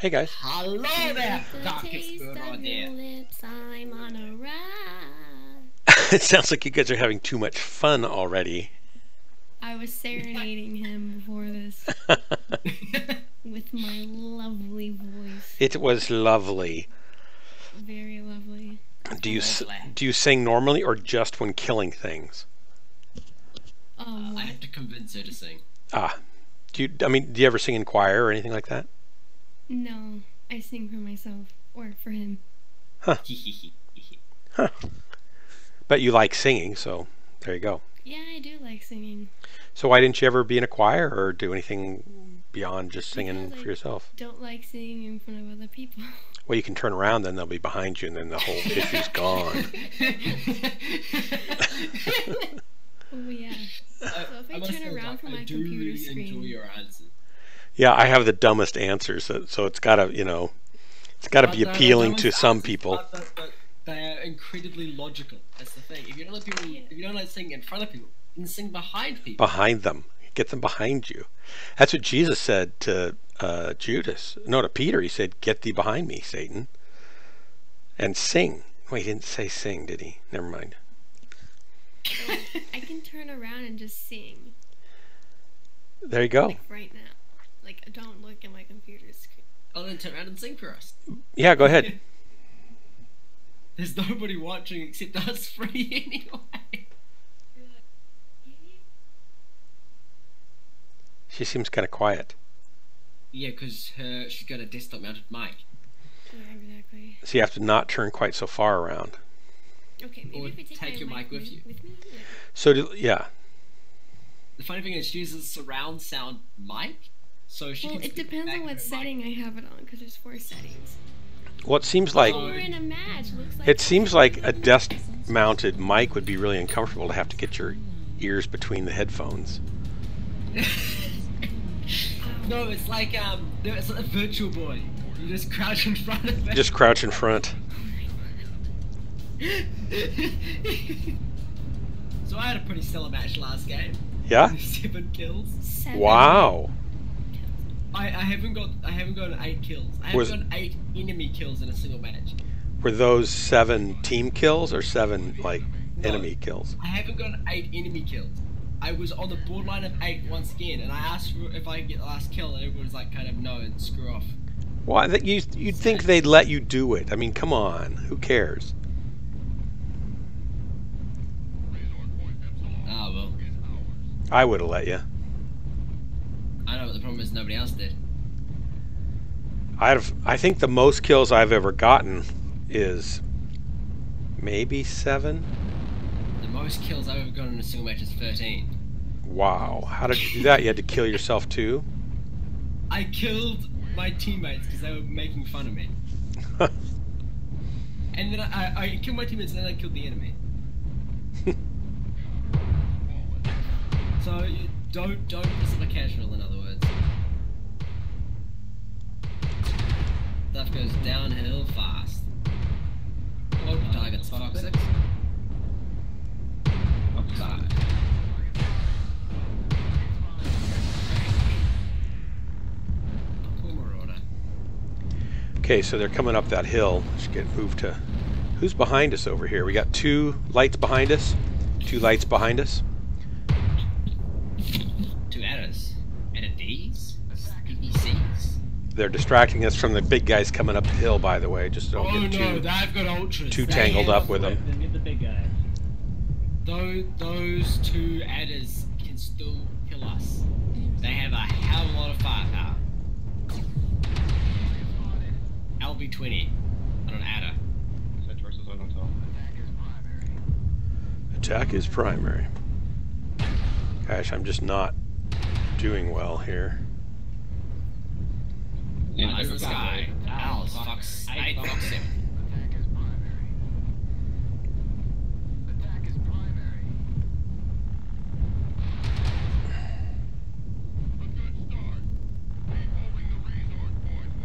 Hey guys. Hello there, darkest bird on there. Lips, I'm on a ride. It sounds like you guys are having too much fun already. I was serenading him before this with my lovely voice. It was lovely. Very lovely. Do you sing normally or just when killing things? I have to convince her to sing. Ah, do you ever sing in choir or anything like that? No, I sing for myself or for him. Huh. Huh. But you like singing, so there you go. Yeah, I do like singing. So why didn't you ever be in a choir or do anything beyond just singing for yourself? Don't like singing in front of other people. Well, you can turn around, then they'll be behind you, and then the whole issue's gone. Oh yeah. So if I turn around from my computer screen. Enjoy your answers. Yeah, I have the dumbest answers, so it's gotta, it's gotta be appealing to some people. But they are incredibly logical. That's the thing. If you don't like singing in front of people, then sing behind people. Behind them, get them behind you. That's what Jesus said to to Peter. He said, "Get thee behind me, Satan," and sing. Wait, he didn't say sing, did he? Never mind. So I can turn around and just sing. There you go. Like right now. Like, don't look at my computer screen. Oh, then turn around and sing for us. Yeah, go ahead. There's nobody watching except us three anyway. She seems kind of quiet. Yeah, because she's got a desktop-mounted mic. Yeah, exactly. So you have to not turn quite so far around. Okay, maybe Or if we take your mic with you. With me? Yeah. So yeah. The funny thing is, she uses surround sound mic, so she. Well, can it speak depends back on what to her setting mic. I have it on, because there's 4 settings. Well, it seems like Oh, we're in a match. Looks like it seems like a desk-mounted mic would be really uncomfortable to have to get your ears between the headphones. No, it's like it's a virtual boy. You just crouch in front of it. Just crouch in front. So I had a pretty stellar match last game. Yeah. 7 kills. 7. Wow. I haven't got 8 kills. I haven't got 8 enemy kills in a single match. Were those 7 team kills or 7 like No. enemy kills? I haven't got 8 enemy kills. I was on the borderline of 8 once again, and I asked for if I could get the last kill, and everyone was like, kind of, no, and screw off. Why? You'd think they'd let you do it. I mean, come on. Who cares? Oh, well. I would have let you. I know, but the problem is nobody else did. I think the most kills I've ever gotten is maybe 7. The most kills I've ever gotten in a single match is 13. Wow. How did you do that? You had to kill yourself too? I killed my teammates because they were making fun of me. And then I killed my teammates and then I killed the enemy. So don't piss up a casual, in other words. Stuff goes downhill fast. What targets? Fox 6? Fox 5. Cool, Marauder. Okay, so they're coming up that hill. Should get moved to... Who's behind us over here? We got 2 lights behind us. 2 lights behind us. 2 adders. Adder D's? EBCs? They're distracting us from the big guys coming up the hill, by the way. Just don't get they've got ultras. too tangled up with them. Then get the big guy. Those 2 adders can still kill us. They have a hell of a lot of firepower. LB-20 on an adder. Attack is primary. Gosh, I'm just not doing well here. Eyes in the sky. Owls. Fox 8, Fox 7.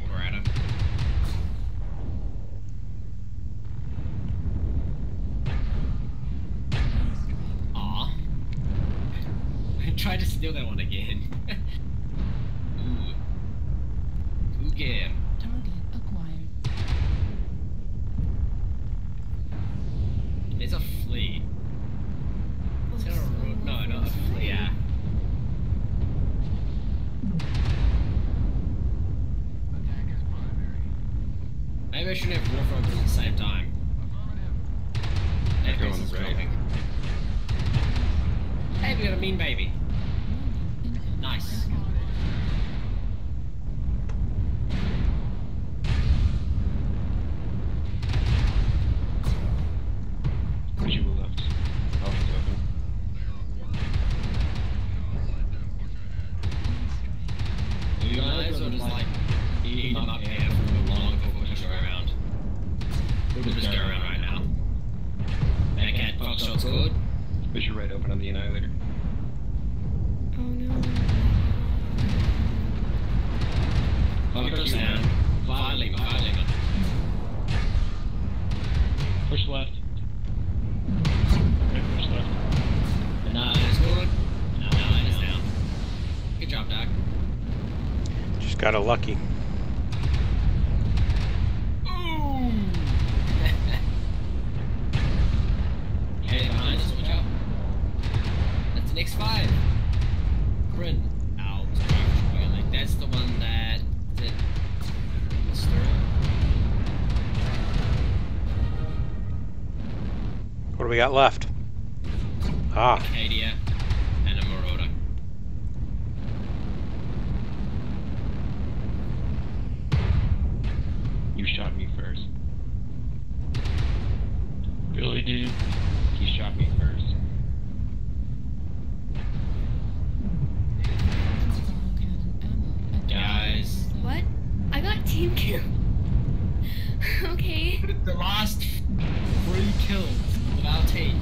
Marauder. Aw. I tried to steal that one again. Ooh. Ooh, yeah. Maybe I shouldn't have water open at the same time. Go on the right. Hey, we got a mean baby. Nice. Push you left. Oh, it's open. You guys or just like eat him up here for long before we go around? We'll just go around right now. Okay, Foxtrot's good. Push your right open on the annihilator. Oh no. Foxtrot's down. Finally. Push left. Okay, push left. Annihilator's good. Annihilator's down. Good job, Doc. Just got a lucky. Ooh! Hey, behind us, watch out. That's an X5. Grin. Ow, like that's the one that did What do we got left? Ah. Acadia and a Marauder. You shot me first. Billy did. He shot me first. Guys. What? I got team kill. Okay. The last 3 kills of our team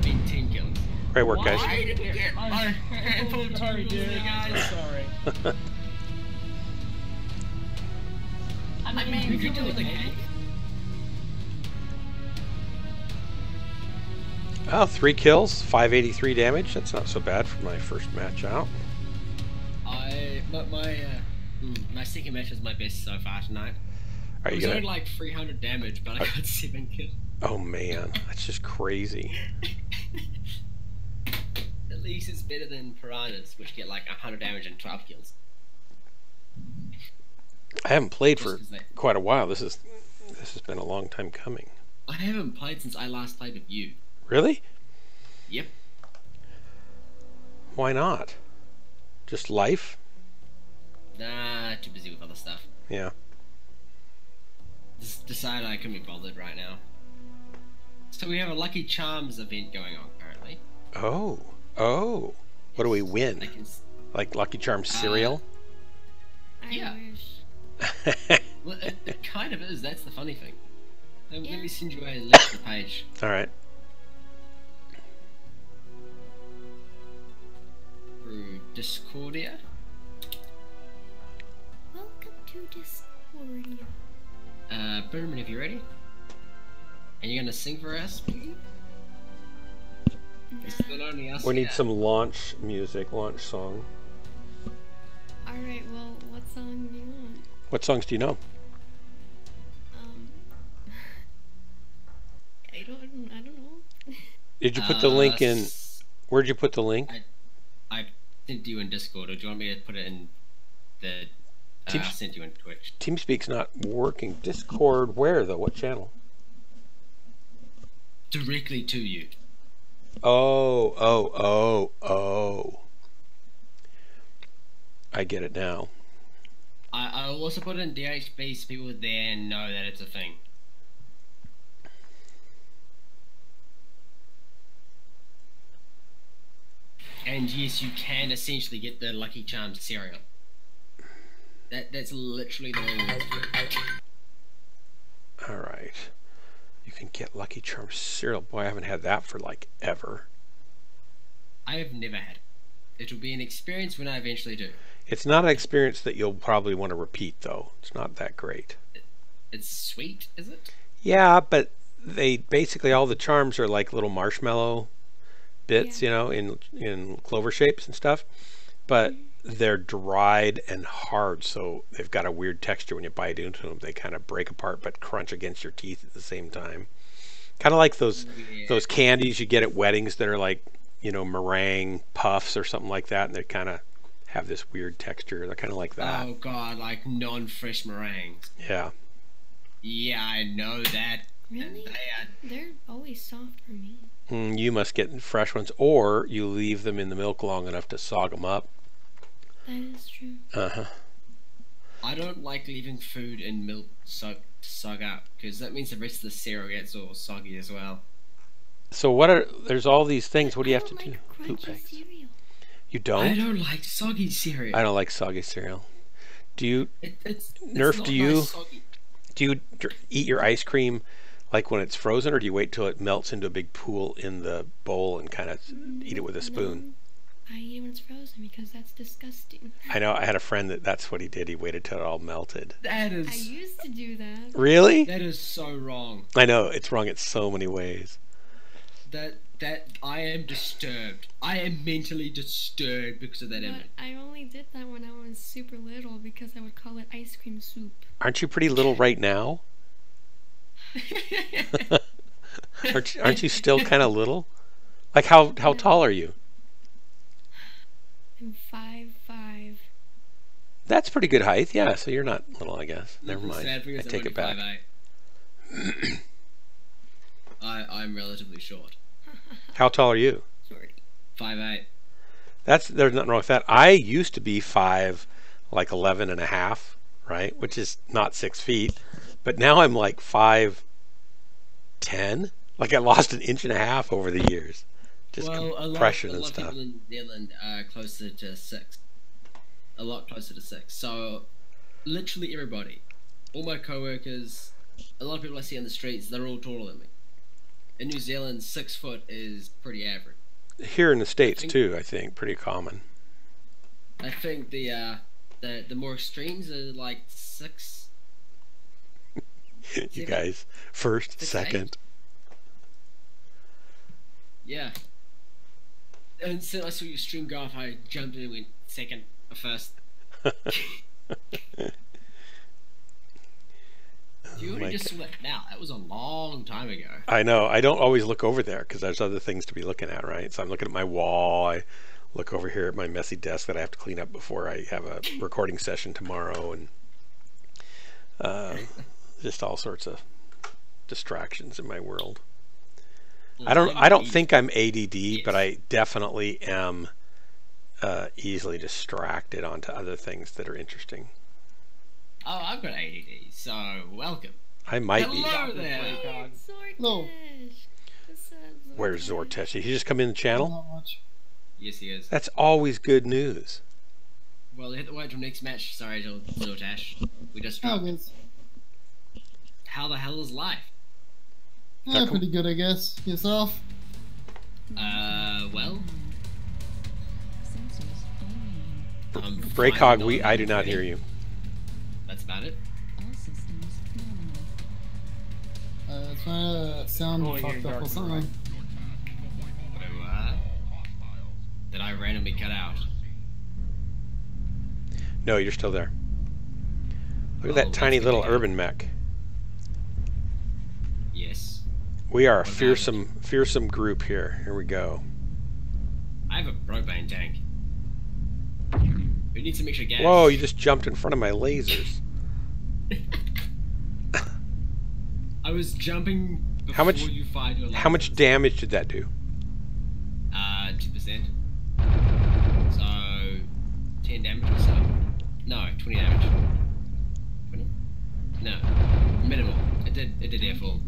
being team kills. Great work, guys. Why did we get our handful of Sorry, tools dude. there, guys? Sorry. I mean, we could do it again. Oh, 3 kills, 583 damage. That's not so bad for my first match out. My second match was my best so far tonight. Are It you was gonna? only like 300 damage, but I got 7 kills. Oh man, that's just crazy. At least it's better than piranhas, which get like 100 damage and 12 kills. I haven't played for Just 'cause quite a while. This has been a long time coming. I haven't played since I last played with you. Really? Yep. Why not? Just life? Nah, too busy with other stuff. Yeah. Just decided I couldn't be bothered right now. So we have a Lucky Charms event going on currently. Oh. What do we win? I can Like Lucky Charms cereal? I Yeah. wish. Well, it kind of is. That's the funny thing. Let Yeah. me send you a link to the page. All right. Through Discordia. Welcome to Discordia. Berman, if you're ready. And you're gonna sing for us, please? It's not only us. We need here. some launch music, launch song. Alright, well, what song do you want? What songs do you know? I don't know. Did you put the link in? Where'd you put the link? I sent you in Discord, or do you want me to put it in the... I sent you in Twitch. TeamSpeak's not working. Discord where though? What channel? Directly to you. Oh. I get it now. I'll also put it in DHB so people there know that it's a thing. And yes, you can essentially get the Lucky Charms cereal. That's literally the way it works. Alright. You can get Lucky Charms cereal. Boy, I haven't had that for like ever. I have never had it. It'll be an experience when I eventually do. It's not an experience that you'll probably want to repeat though. It's not that great. It's sweet, is it? Yeah, but they basically all the charms are like little marshmallow bits, Yeah. you know, in clover shapes and stuff. But they're dried and hard, so they've got a weird texture when you bite into them. They kind of break apart but crunch against your teeth at the same time. Kind of like those candies you get at weddings that are like, you know, meringue puffs or something like that, and they kind of have this weird texture. They're kind of like that. Oh god, like non-fresh meringues. Yeah. Yeah, I know that. Really? They're always soft for me. You must get fresh ones, or you leave them in the milk long enough to sog them up. That is true. Uh-huh. I don't like leaving food in milk to sog up, because that means the rest of the cereal gets all soggy as well. So there's all these things. What do you have to do? Poop Crunchy bags. cereal. You I don't? don't like soggy cereal. I don't like soggy cereal. Do you, It's Nerf, not do you- nice soggy. do you eat your ice cream like when it's frozen, or do you wait till it melts into a big pool in the bowl and kind of eat it with a spoon? No, I eat it when it's frozen because that's disgusting. I know I had a friend that's what he did. He waited till it all melted. That I is used to do that. Really? that is so wrong. I know, it's wrong in so many ways. That I am disturbed. I am mentally disturbed because of that But image. I only did that when I was super little because I would call it ice cream soup. Aren't you pretty little right now? Aren't you still kind of little? Like how tall are you? I'm 5'5". That's pretty good height. Yeah, so you're not little, I guess. Never The mind. sad thing I is I'm take it only back. 5'8". I'm relatively short. How tall are you? Shorty. 5'8". There's nothing wrong with that. I used to be 11 and a half, right? Which is not 6 feet. But now I'm like 5'10". Like I lost an inch and a half over the years. Just compression and a lot stuff. of people in New Zealand are closer to 6. A lot closer to 6. So, literally everybody, all my co-workers, a lot of people I see on the streets, they're all taller than me. In New Zealand, 6 foot is pretty average. Here in the States too, I think, pretty common. I think the more extremes are like 6. You guys, first, 6'8". second. Yeah. And so I saw your stream go off, I jumped in and went second or first. You only just saw that now. That was a long time ago. I know. I don't always look over there because there's other things to be looking at, right? So I'm looking at my wall. I look over here at my messy desk that I have to clean up before I have a recording session tomorrow, and just all sorts of distractions in my world. I don't think I'm ADD, but I definitely am easily distracted onto other things that are interesting. Oh, I've got ADD, so welcome. I might be. Hello there. Hey, Zortesh. Hello. What's up, Zortesh? Where's Zortesh? Did he just come in the channel? Not much. Yes, he is. That's always good news. Well, hit the wait till next match. Sorry, Zotash. We just How dropped. good? How the hell is life? Pretty good, I guess. Yourself? Well. Breakhog, I do not hear you. That's about it. It's my sound fucked up or something. Did I randomly cut out? No, you're still there. Look at Oh, that that's tiny good little to hear. urban mech. Yes. We are a What about fearsome group here. Here we go. I have a propane tank. Who needs some extra gas? Whoa, you just jumped in front of my lasers. I was jumping before How much- you fired your How much lasers. damage did that do? 2%. So, 10 damage or so. No, 20 damage. 20? No. Minimal. It did air full.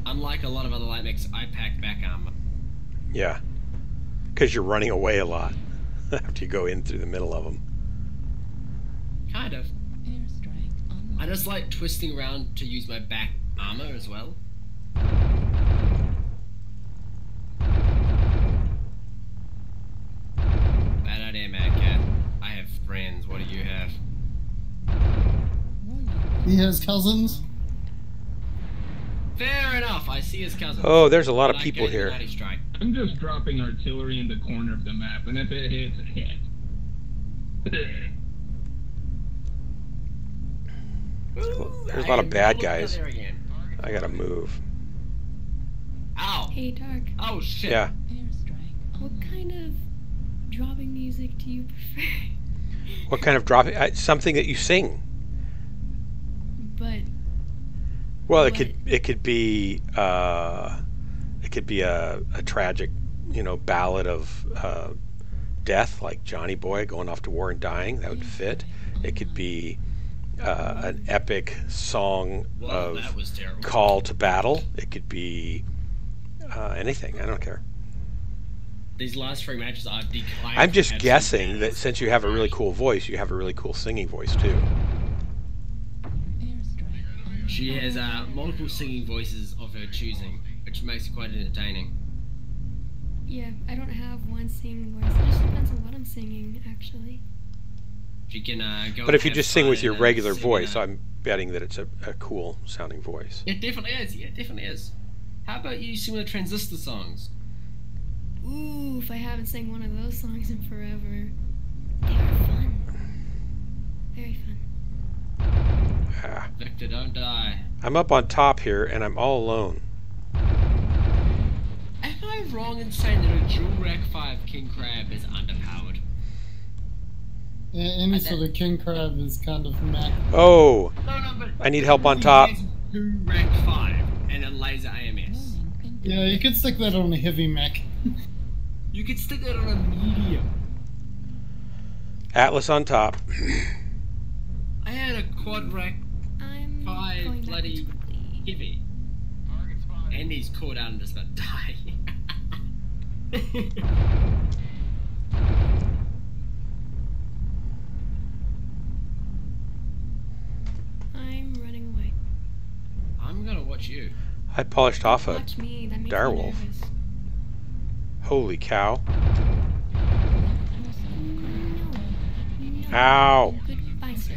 Unlike a lot of other light mechs, I packed back armor. Yeah. Because you're running away a lot after you go in through the middle of them. Kind of. I just like twisting around to use my back armor as well. Bad idea, Mad Cat. I have friends. What do you have? He has cousins. Fair enough. I see his cousin. Oh, there's a lot of But I people gave him here. 90 strike. I'm just dropping artillery in the corner of the map, and if it hits, it hits. There's a lot of I bad almost got guys. there again. I gotta move. Ow! Hey, Dark. Oh shit! Yeah. What kind of dropping music do you prefer? What kind of dropping? Something that you sing. But Well, What? it could be a tragic, ballad of death, like Johnny Boy going off to war and dying. That would fit. It could be an epic song Well, that of was terrible. call to battle. It could be anything. I don't care. These last 3 matches I've declined. I'm just from guessing absolute that since you have a really cool voice, you have a really cool singing voice too. She has multiple singing voices of her choosing, which makes it quite entertaining. Yeah, I don't have one singing voice. It just depends on what I'm singing, actually. She can go. But if you have just sing fun with your and regular sing voice, in I'm betting that it's a cool sounding voice. It definitely is. Yeah, it definitely is. How about you sing the transistor songs? Ooh, if I haven't sang one of those songs in forever. They were fun. Very fun. Ah. Victor, don't die. I'm up on top here, and I'm all alone. Am I wrong in saying that a dual rack 5 King Crab is underpowered? Any sort of king crab is kind of meh. Oh, No, but I need help on he top. has 2 rack 5 and a laser AMS. Yeah, you could stick that on a heavy mech. You could stick that on a medium. Atlas on top. I had a quad rack I'm 5 going bloody backwards quickly. heavy. And he's caught out and just about to die. I'm running away. I'm gonna watch you. I polished off a Watch me, that makes direwolf. me nervous. holy cow. No. Ow. Goodbye, sir.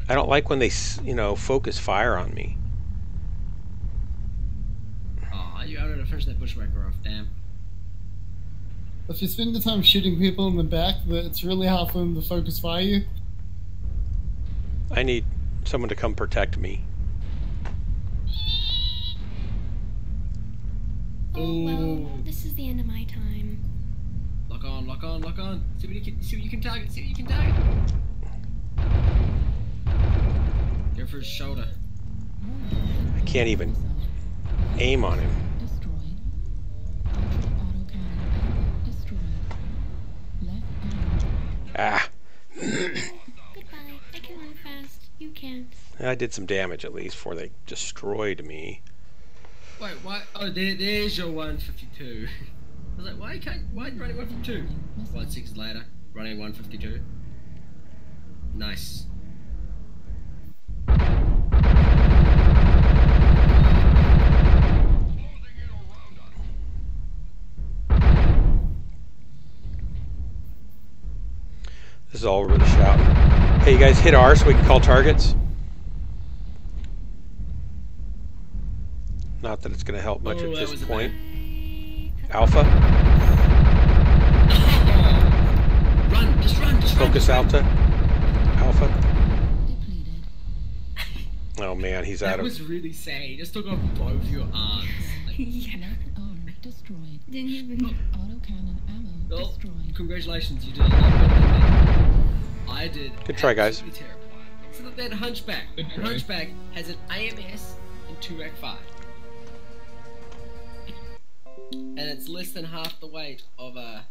I don't like when they, focus fire on me. Aw, you outed to finish that bushwhacker off, damn. If you spend the time shooting people in the back, it's really hard for them to focus fire you. I need someone to come protect me. Oh, well, Ooh. this is the end of my time. Lock on, lock on, lock on. See what you can target, see what you can target. Go for his shoulder. I can't even aim on him. Ah. Goodbye. I can run fast. You can't. I did some damage at least before they destroyed me. Wait, why? Oh, there's your 152. I was like, why are you running 152? 1 6 later, running 152. Nice. This is all over the shout. Hey, you guys hit R so we can call targets. Not that it's going to help much Oh, at that this was a point. I... Alpha, Run, just run, just focus run. Alpha. Alpha. Oh man, he's out That of. was really sad. You just took off both your arms. Like, yeah. Destroyed. Didn't even... Autocannon ammo well, destroyed. congratulations, you did a lot better than me. I did. Good try, guys. absolutely terrible. So that Hunchback. Good try. Hunchback has an AMS and 2 rack 5. And it's less than half the weight of a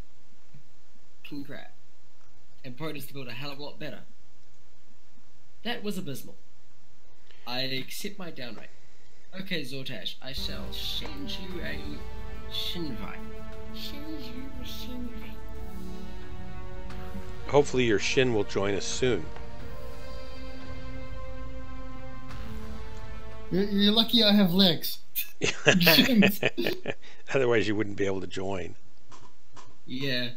King Crab. And Proteus to build a hell of a lot better. That was abysmal. I accept my downrate. Okay, Zortash, I shall send you a Shinvite. Hopefully your shin will join us soon. You're lucky I have legs. Otherwise you wouldn't be able to join. Yeah.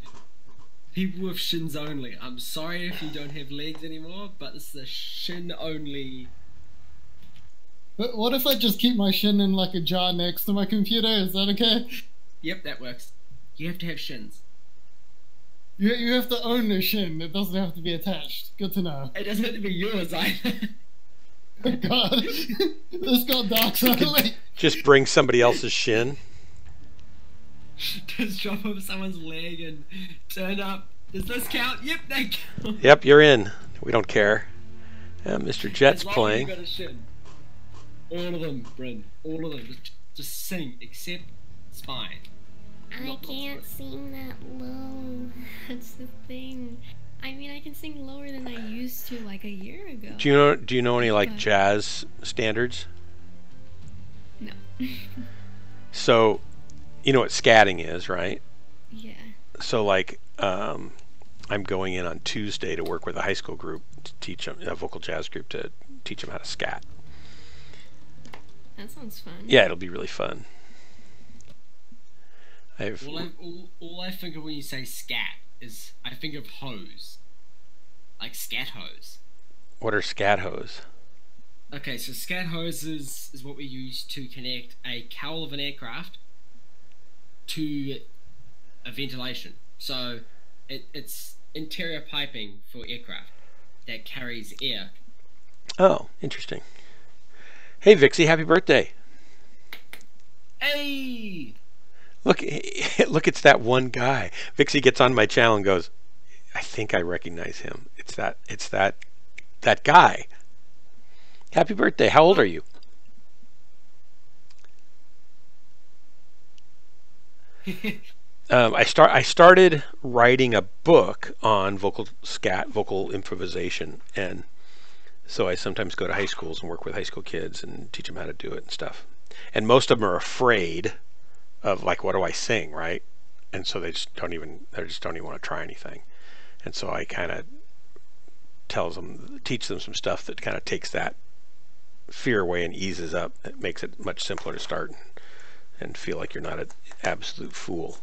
People with shins only. I'm sorry if you don't have legs anymore, but it's the shin only. But what if I just keep my shin in like a jar next to my computer? Is that okay? Yep, that works. You have to have shins. You have to own the shin. It doesn't have to be attached. Good to know. It doesn't have to be yours either. Oh God, this got dark suddenly. Just bring somebody else's shin. Just drop off someone's leg and turn up. Does this count? Yep, that counts. Yep, you're in. We don't care. Mr. Jet's As long as playing. you got a shin. All of them, Bryn. All of them. Just sing, except Spine. I can't sing that low. That's the thing. I mean, I can sing lower than I used to like a year ago. Do you know any like But- jazz standards? No. So, you know what scatting is, right? Yeah. So like I'm going in on Tuesday to work with a high school group to teach them, a vocal jazz group, to teach them how to scat. That sounds fun. Yeah, it'll be really fun. I've All I think of when you say scat is I think of hose. Like scat hose. What are scat hose? Okay, so scat hoses is what we use to connect a cowl of an aircraft to a ventilation. So it's interior piping for aircraft that carries air. Oh, interesting. Hey Vixie, happy birthday. Hey! Look, it's that one guy. Vixie gets on my channel and goes, I think I recognize him. It's that guy. Happy birthday. How old are you? I started writing a book on vocal improvisation, and so I sometimes go to high schools and work with high school kids and teach them how to do it and stuff. And most of them are afraid of, like, what do I sing, right? And so they just don't even want to try anything. And so I kind of teach them some stuff that kind of takes that fear away and eases up. It makes it much simpler to start and feel like you're not an absolute fool.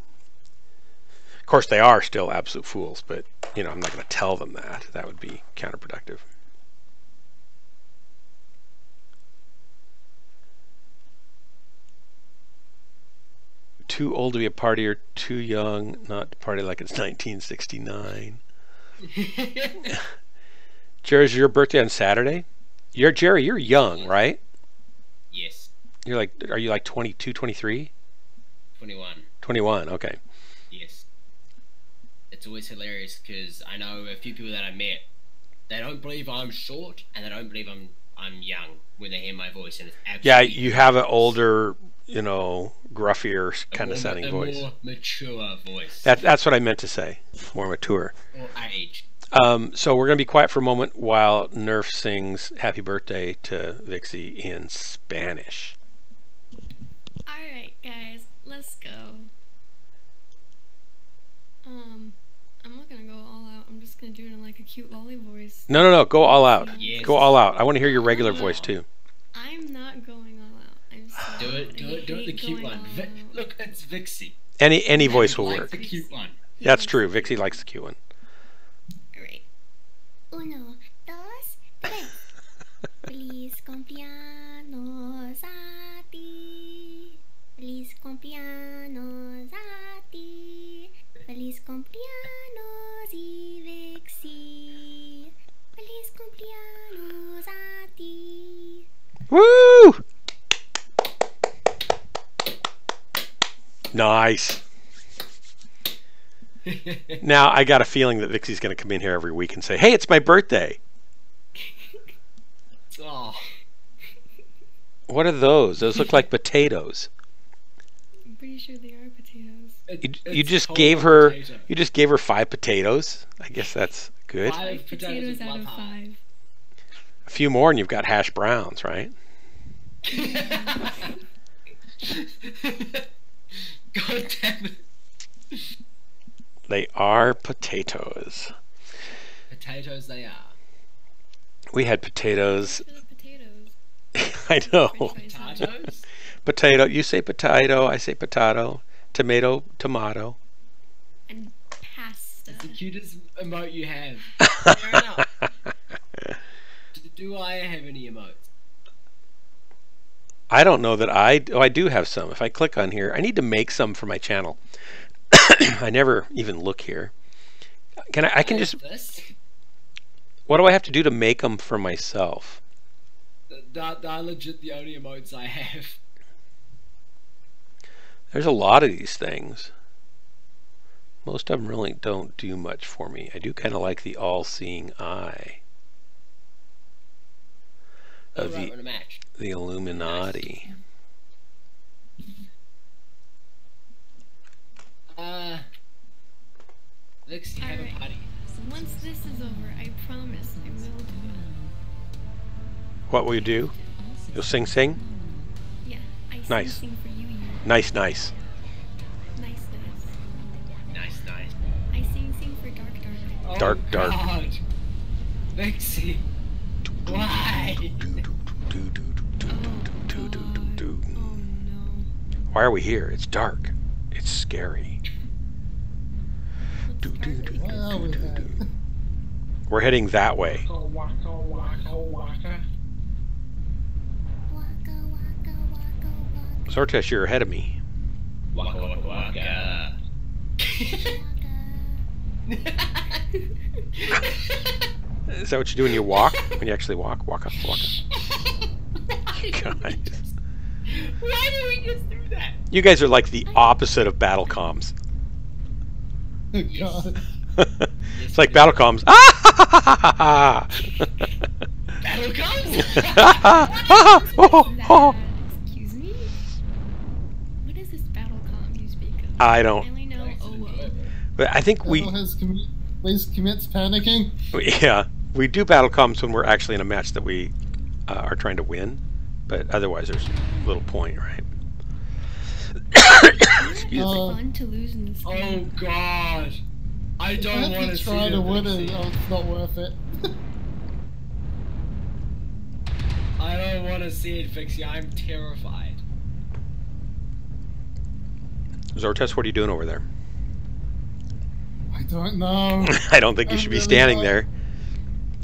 Of course, they are still absolute fools, but I'm not going to tell them that. That would be counterproductive. Too old to be a partier, too young not to party like it's 1969. Jerry, is your birthday on Saturday? Jerry, you're young, right? Yes. Are you like 22, 23? 21. 21, okay. Yes. It's always hilarious because I know a few people that I met, they don't believe I'm short and they don't believe I'm young when they hear my voice, and it's Yeah, absolutely you have an older, gruffier kind of sounding voice. More mature voice. That's what I meant to say. More mature. Or age. So we're going to be quiet for a moment while Nerf sings Happy Birthday to Vixie in Spanish. Alright, guys, let's go. I'm not gonna go all out. I'm just gonna do it in like a cute lolly voice. No, go all out. Yes. Go all out. I want to hear your regular voice too. I'm not going all out. I'm sorry. Do it the cute one. Look, it's Vixie. Any voice will Like work. the cute one. That's true. Vixie likes the cute one. Alright. Uno, dos, tres. Feliz cumpleaños a ti. Feliz cumpleaños a ti. Feliz cumpleaños y Vixie. Feliz cumpleaños a ti. Woo! Nice. Now I got a feeling that Vixie's going to come in here every week and say, "Hey, it's my birthday." Oh. What are those? Those look like potatoes. I'm pretty sure they are potatoes. You just total gave her potato. 5 potatoes. I guess that's good. 5 potatoes Potatoes out of 5. A few more and you've got hash browns, right? God damn it. They are potatoes. Potatoes they are. We had potatoes. For the potatoes. I know. French fries. Potatoes? Potato. You say potato. I say potato. Tomato. Tomato. And pasta. It's the cutest emote you have. Fair enough. Do I have any emotes? I don't know that I do have some. If I click on here, I need to make some for my channel. I never even look here. I can just, This? what do I have to do to make them for myself? They're legit the only emotes I have. There's a lot of these things. Most of them really don't do much for me. I do kind of like the all-seeing eye. Oh, of right, we're in a match. the Illuminati. Vix, you have a Alright. party. Once this is over, I promise I will do What will you do? You'll sing. it. Yeah, I Nice. sing for you. Nice. Nice. Nice. I sing for dark. Oh, Dark. God. Vixie. Why? Oh no. Why are we here? It's dark. It's scary. Let's start with Where are we at? We're heading that way. Waka waka waka. Zortesh, you're ahead of me. Waka waka waka. Is that what you do when you walk? When you actually walk? Waka. You guys. Why did we just do that? You guys are like the opposite of battle comms. Oh, God. It's like battle comms. Ah! Battle comes? Excuse me? What is this battle comm you speak of? I don't. I only know OO. But I think we. Battle has commits panicking. Yeah, we do battle comms when we're actually in a match that we are trying to win. But otherwise, there's little point, right? It's Excuse me. fun to lose in this Oh game. God! I I don't want have to to see try to the win it. Vixie. Oh, it's not worth it. I don't want to see it, Vixie. I'm terrified. Zortes, what are you doing over there? I don't know. I don't think you I'm should be really standing not. there.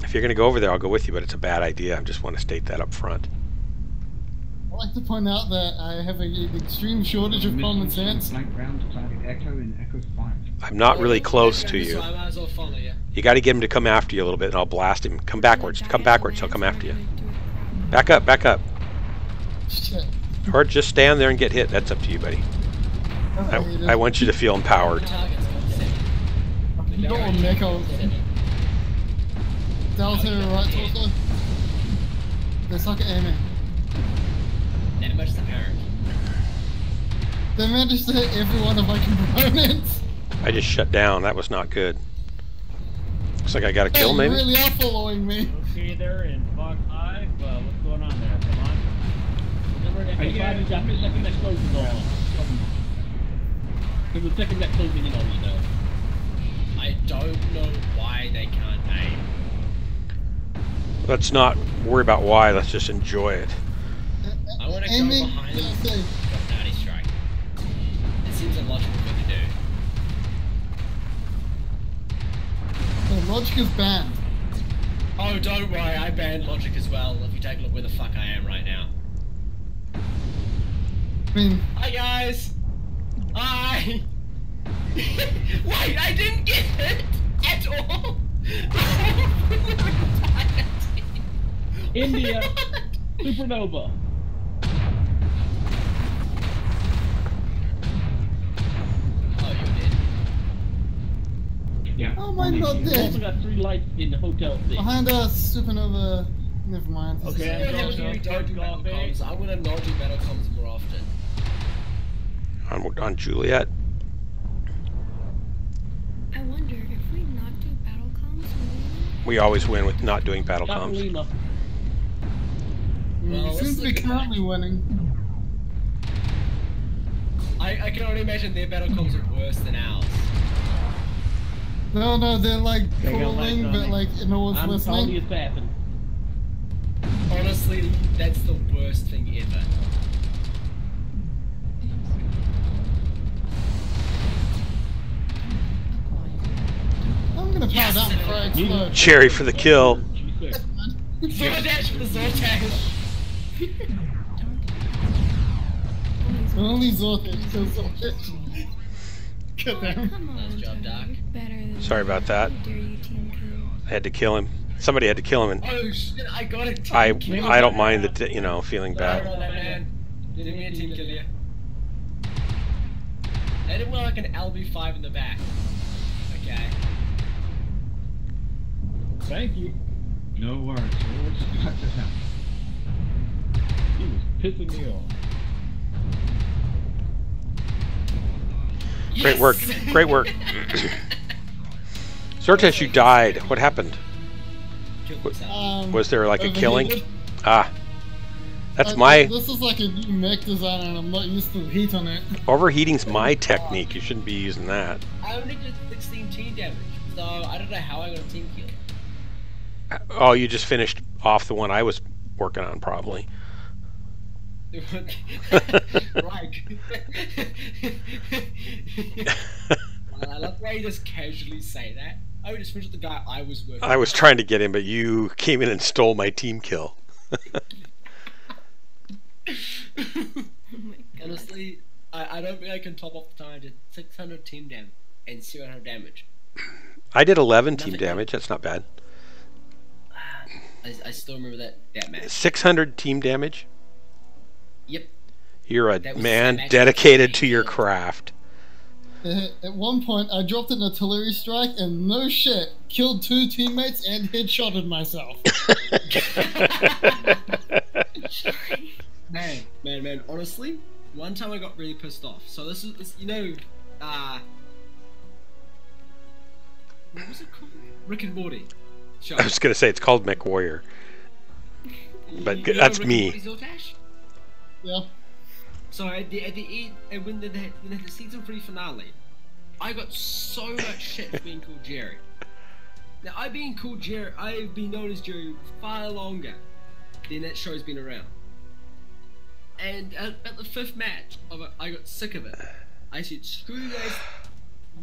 If you're going to go over there, I'll go with you, but it's a bad idea. I just want to state that up front. I'd like to point out that I have an extreme shortage of common sense. Flank round to target Echo in Echo's flank. I'm not really close to So you. I might as well follow you. You got to get him to come after you a little bit, and I'll blast him. Come backwards. Come backwards. He'll come after you. Back up. Back up. Shit. Or just stand there and get hit. That's up to you, buddy. I want you to feel empowered. Targets. You got one mech on. Delta right torso. They suck at aiming. That much apparent. They managed to hit every one of my components. I just shut down. That was not good. Looks like I got a kill, Hey, maybe? you really are following me. Okay, there in Fox 5. What's going on there? Come on. Remember, Echo 5 is after the second explosion on. Because the second explosion, you know. I don't know why they can't aim. Let's not worry about why. Let's just enjoy it. I want to go Aiming. behind Yeah, them. Got Natty strike. It seems a logical thing to do. the logic is banned. Oh, don't worry, I banned logic as well. If you take a look where the fuck I am right now. I mean, Hi guys. Hi. Wait, I didn't get hit at all. India. Supernova. Oh, you did. Yeah. how am I not We've also dead? got 3 lights in the hotel thing. Behind us, supernova. Never mind. Okay. I don't do battle comms. I want to not do battle comms more often. On Juliet. I wonder if we not do battle comms, We always win with not doing battle comms. Lima. Well, You let's seem to be look at currently winning. I can only imagine their battle comms are worse than ours. No, they're like They got calling, lights on but it. like no one's I'm calling the listening. assassin. Honestly, that's the worst thing ever. I'm gonna power down before I explode. Cherry for the kill. G6. Zordash for the Zordash. Only Zortex kills Zortex. God damn. Come on, Nice job, Doc. You're better than Sorry about that. How dare you, Team Kill. I had to kill him. Somebody had to kill him, and Oh shit, I got it. I don't mind the feeling Sorry bad. about that, man. Didn't mean to team kill you. They did well like an LB5 in the back. Okay. Thank you. No worries. We'll just cut this out. pissing me off. Great work. Great work. Sortes, you died. What happened? Killed himself. Was there like a killing? overheated. Ah. That's my... This is like a new mech design, and I'm not used to the heat on it. Overheating's my technique. You shouldn't be using that. I only did 16 team damage, so I don't know how I got a team kill. Oh, you just finished off the one I was working on, probably. Right. I love the way you just casually say that. I would just finished the guy I was working. I was trying to get him, but you came in and stole my team kill. Oh my god. Honestly, I don't think I can top off the time. I did 600 team damage and 700 damage. I did 11 team Nothing. damage. That's not bad. I still remember that match. 600 team damage? Yep. You're a That was man the match dedicated I to your killed. craft. At one point, I dropped an artillery strike, and no shit, killed 2 teammates and headshotted myself. Man, honestly, one time I got really pissed off. So this is, you know, what was it called? Rick and Morty. Show. I was going to say it's called Mech Warrior. But You know that's Rick me. And Morty's Zortash? Yeah. So at the end, and when they had the season 3 finale, I got so much shit for being called Jerry. Now I've been known as Jerry far longer than that show's been around. And at the 5th match of it, I got sick of it. I said, screw you guys,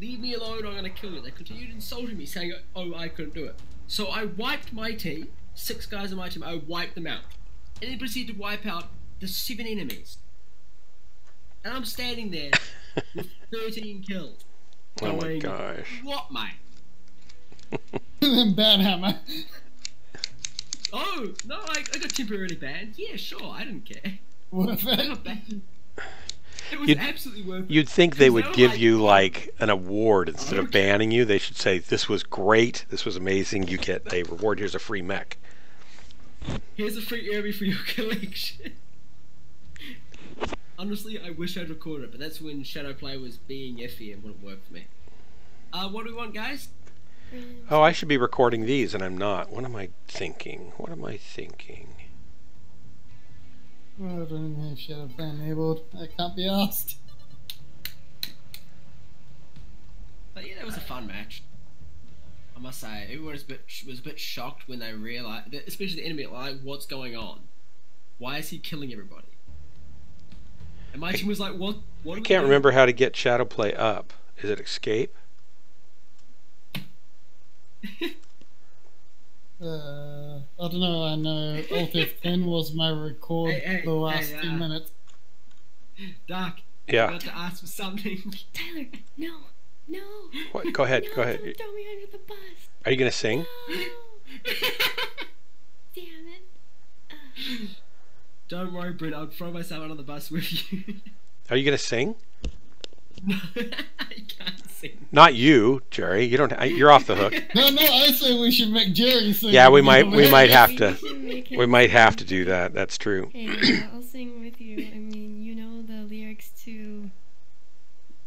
leave me alone, I'm gonna kill you. They continued insulting me, saying, oh, I couldn't do it. So I wiped my team, 6 guys on my team, I wiped them out. And then proceeded to wipe out the 7 enemies. And I'm standing there with 13 kills. Oh my Going, gosh. what, mate? And then Banhammer. Oh, no, I got temporarily banned. Yeah, sure, I didn't care. Worth I it. got banned. It was You'd- absolutely worth it. You'd think they would Because give were you like an award instead of Okay. banning you. They should say, this was great, this was amazing, you get a reward, here's a free mech. Here's a free area for your collection. Honestly, I wish I'd recorded it, but that's when Shadowplay was being iffy and wouldn't work for me. What do we want, guys? Oh, I should be recording these and I'm not. What am I thinking? I don't even have Shadowplay enabled. I can't be asked. But yeah, that was a fun match. I must say, everyone was a bit shocked when they realized, especially the enemy, like, what's going on? Why is he killing everybody? And my team was like, what? What? I can't remember how to get Shadowplay up. Is it escape? I don't know. I know Alt F10 was my record Hey, the last hey, 2 minutes. Dark. Yeah. I forgot to ask for something. Tyler, no. What? Go ahead, No, go ahead. Don't throw me under the bus. Are you going to sing? No. Damn it. Don't worry, Brent. I'll throw myself under the bus with you. Are you going to sing? No, I can't sing. Not you, Jerry. You don't. You're off the hook. No, I say we should make Jerry sing. Yeah, we might have to. We should make him We might sing. have to do that. That's true. Hey, I'll sing with you. I mean, you know the lyrics to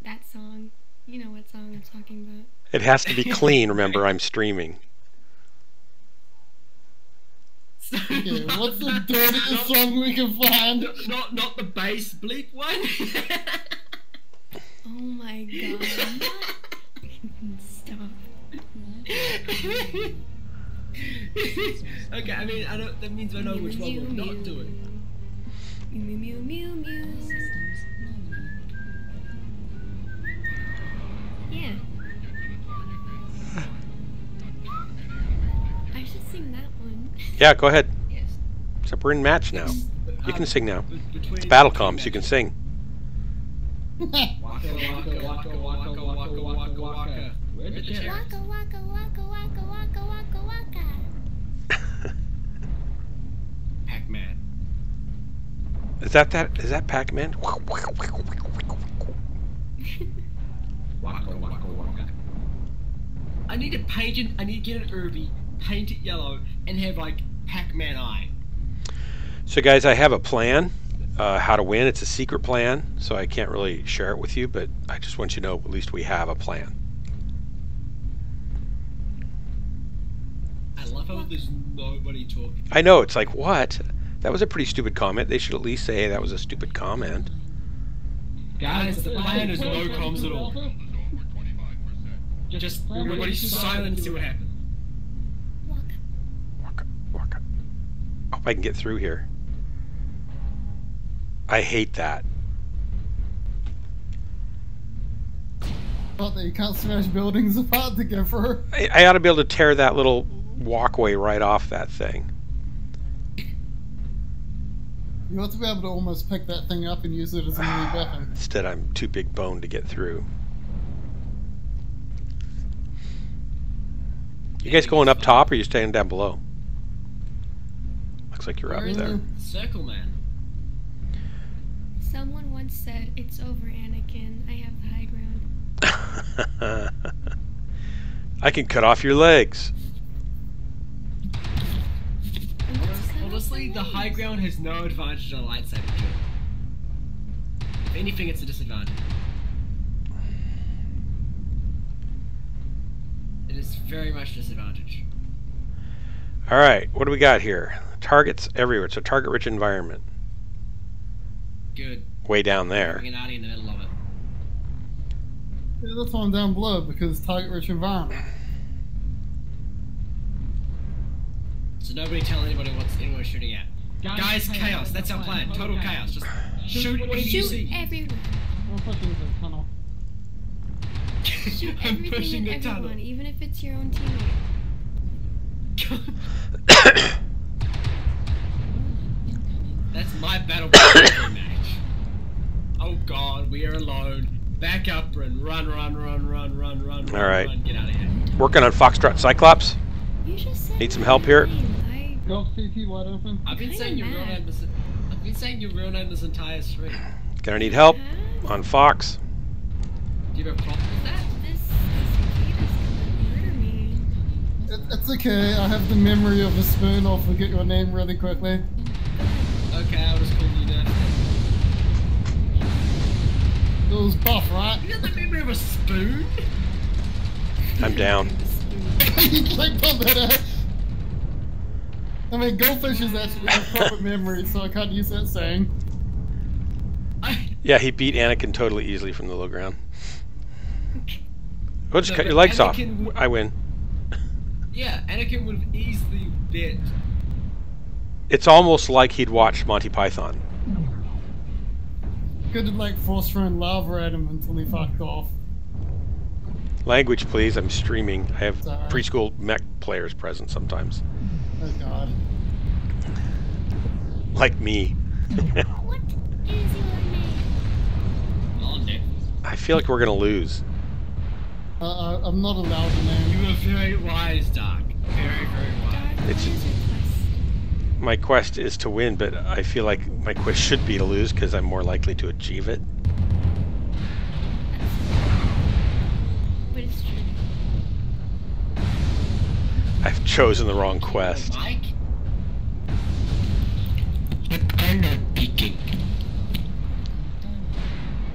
that song. You know what song I'm talking about. It has to be clean. Remember, I'm streaming. Okay, what's the dirtiest song we can find? Not the bass bleep one. Oh my god. Stop. Okay, I mean, that means I know which one we're not doing. Mew mew mew mew. Yeah. I should sing that one. Yeah, go ahead. Yes. Except we're in match now. You can sing now. Between It's battle comms. You can sing. Waka waka waka waka waka waka waka. Where's the chair? Waka waka waka waka waka waka waka. Pac-Man. Is that Pac-Man? Waka waka waka. I need to paint it. I need to get an Irby, paint it yellow, and have like Pac-Man eye. So guys, I have a plan. how to win. It's a secret plan, so I can't really share it with you, but I just want you to know at least we have a plan. I love how there's nobody talking. I know, it's like, what? That was a pretty stupid comment. They should at least say, hey, that was a stupid comment. Guys, the plan is no comms at all. Just everybody silent and see what happens. Walk up. Hope I can get through here. I hate that. Not that you can't smash buildings apart to go through. I ought to be able to tear that little walkway right off that thing. You ought to be able to almost pick that thing up and use it as a melee weapon. Instead, I'm too big boned to get through. You guys going up top or are you staying down below? Looks like you're up there. Circle man. Someone once said, "It's over, Anakin. I have the high ground." I can cut off your legs. Honestly, the high ground has no advantage on a lightsaber kill. If anything, it's a disadvantage. It is very much disadvantage. Alright, what do we got here? Targets everywhere. It's a target-rich environment. Good. Way down there. Bring an arty in the middle of it. Yeah, that's why I'm down below, because target-rich environment. So nobody tell anybody what anyone's shooting at. Guys, chaos. That's our plan. Total chaos. Just shoot what you Shoot see. everyone. I'm pushing the tunnel. Shoot I'm everything pushing and the everyone, tunnel. even if it's your own teammate. That's my battle plan match. Oh god, we are alone. Back up and run. All right. Run. Get out of here. Working on Foxtrot Cyclops. You just said Need some my help here? name. Go CT wide open. I've been saying your real name this. I've been saying your real name this entire stream. Gonna need help on Fox. Do you have a problem with that? This cicada's gonna murder me. It's okay, I have the memory of a spoon. I'll forget your name really quickly. Okay, I'll just call you now. It was Buff, right? You got the memory of a spoon? I'm down. You clicked on that. I mean, goldfishes actually have proper memory, so I can't use that saying. Yeah, he beat Anakin totally easily from the low ground. We'll just No, cut your but legs off. Anakin I win. Yeah, Anakin would have easily bit. It's almost like he'd watched Monty Python. Could have like force thrown lava at him until he fucked off. Language, please. I'm streaming. I have Sorry. preschool mech players present sometimes. Oh god. Like me. What is your name? Oh, Nick. I feel like we're gonna lose. I'm not allowed to name. You were very wise, Doc. Very, very wise. Dark It's- Wizard Quest. My quest is to win, but I feel like my quest should be to lose because I'm more likely to achieve it. But it's true. I've chosen the wrong quest. Mike? I'm not peeking.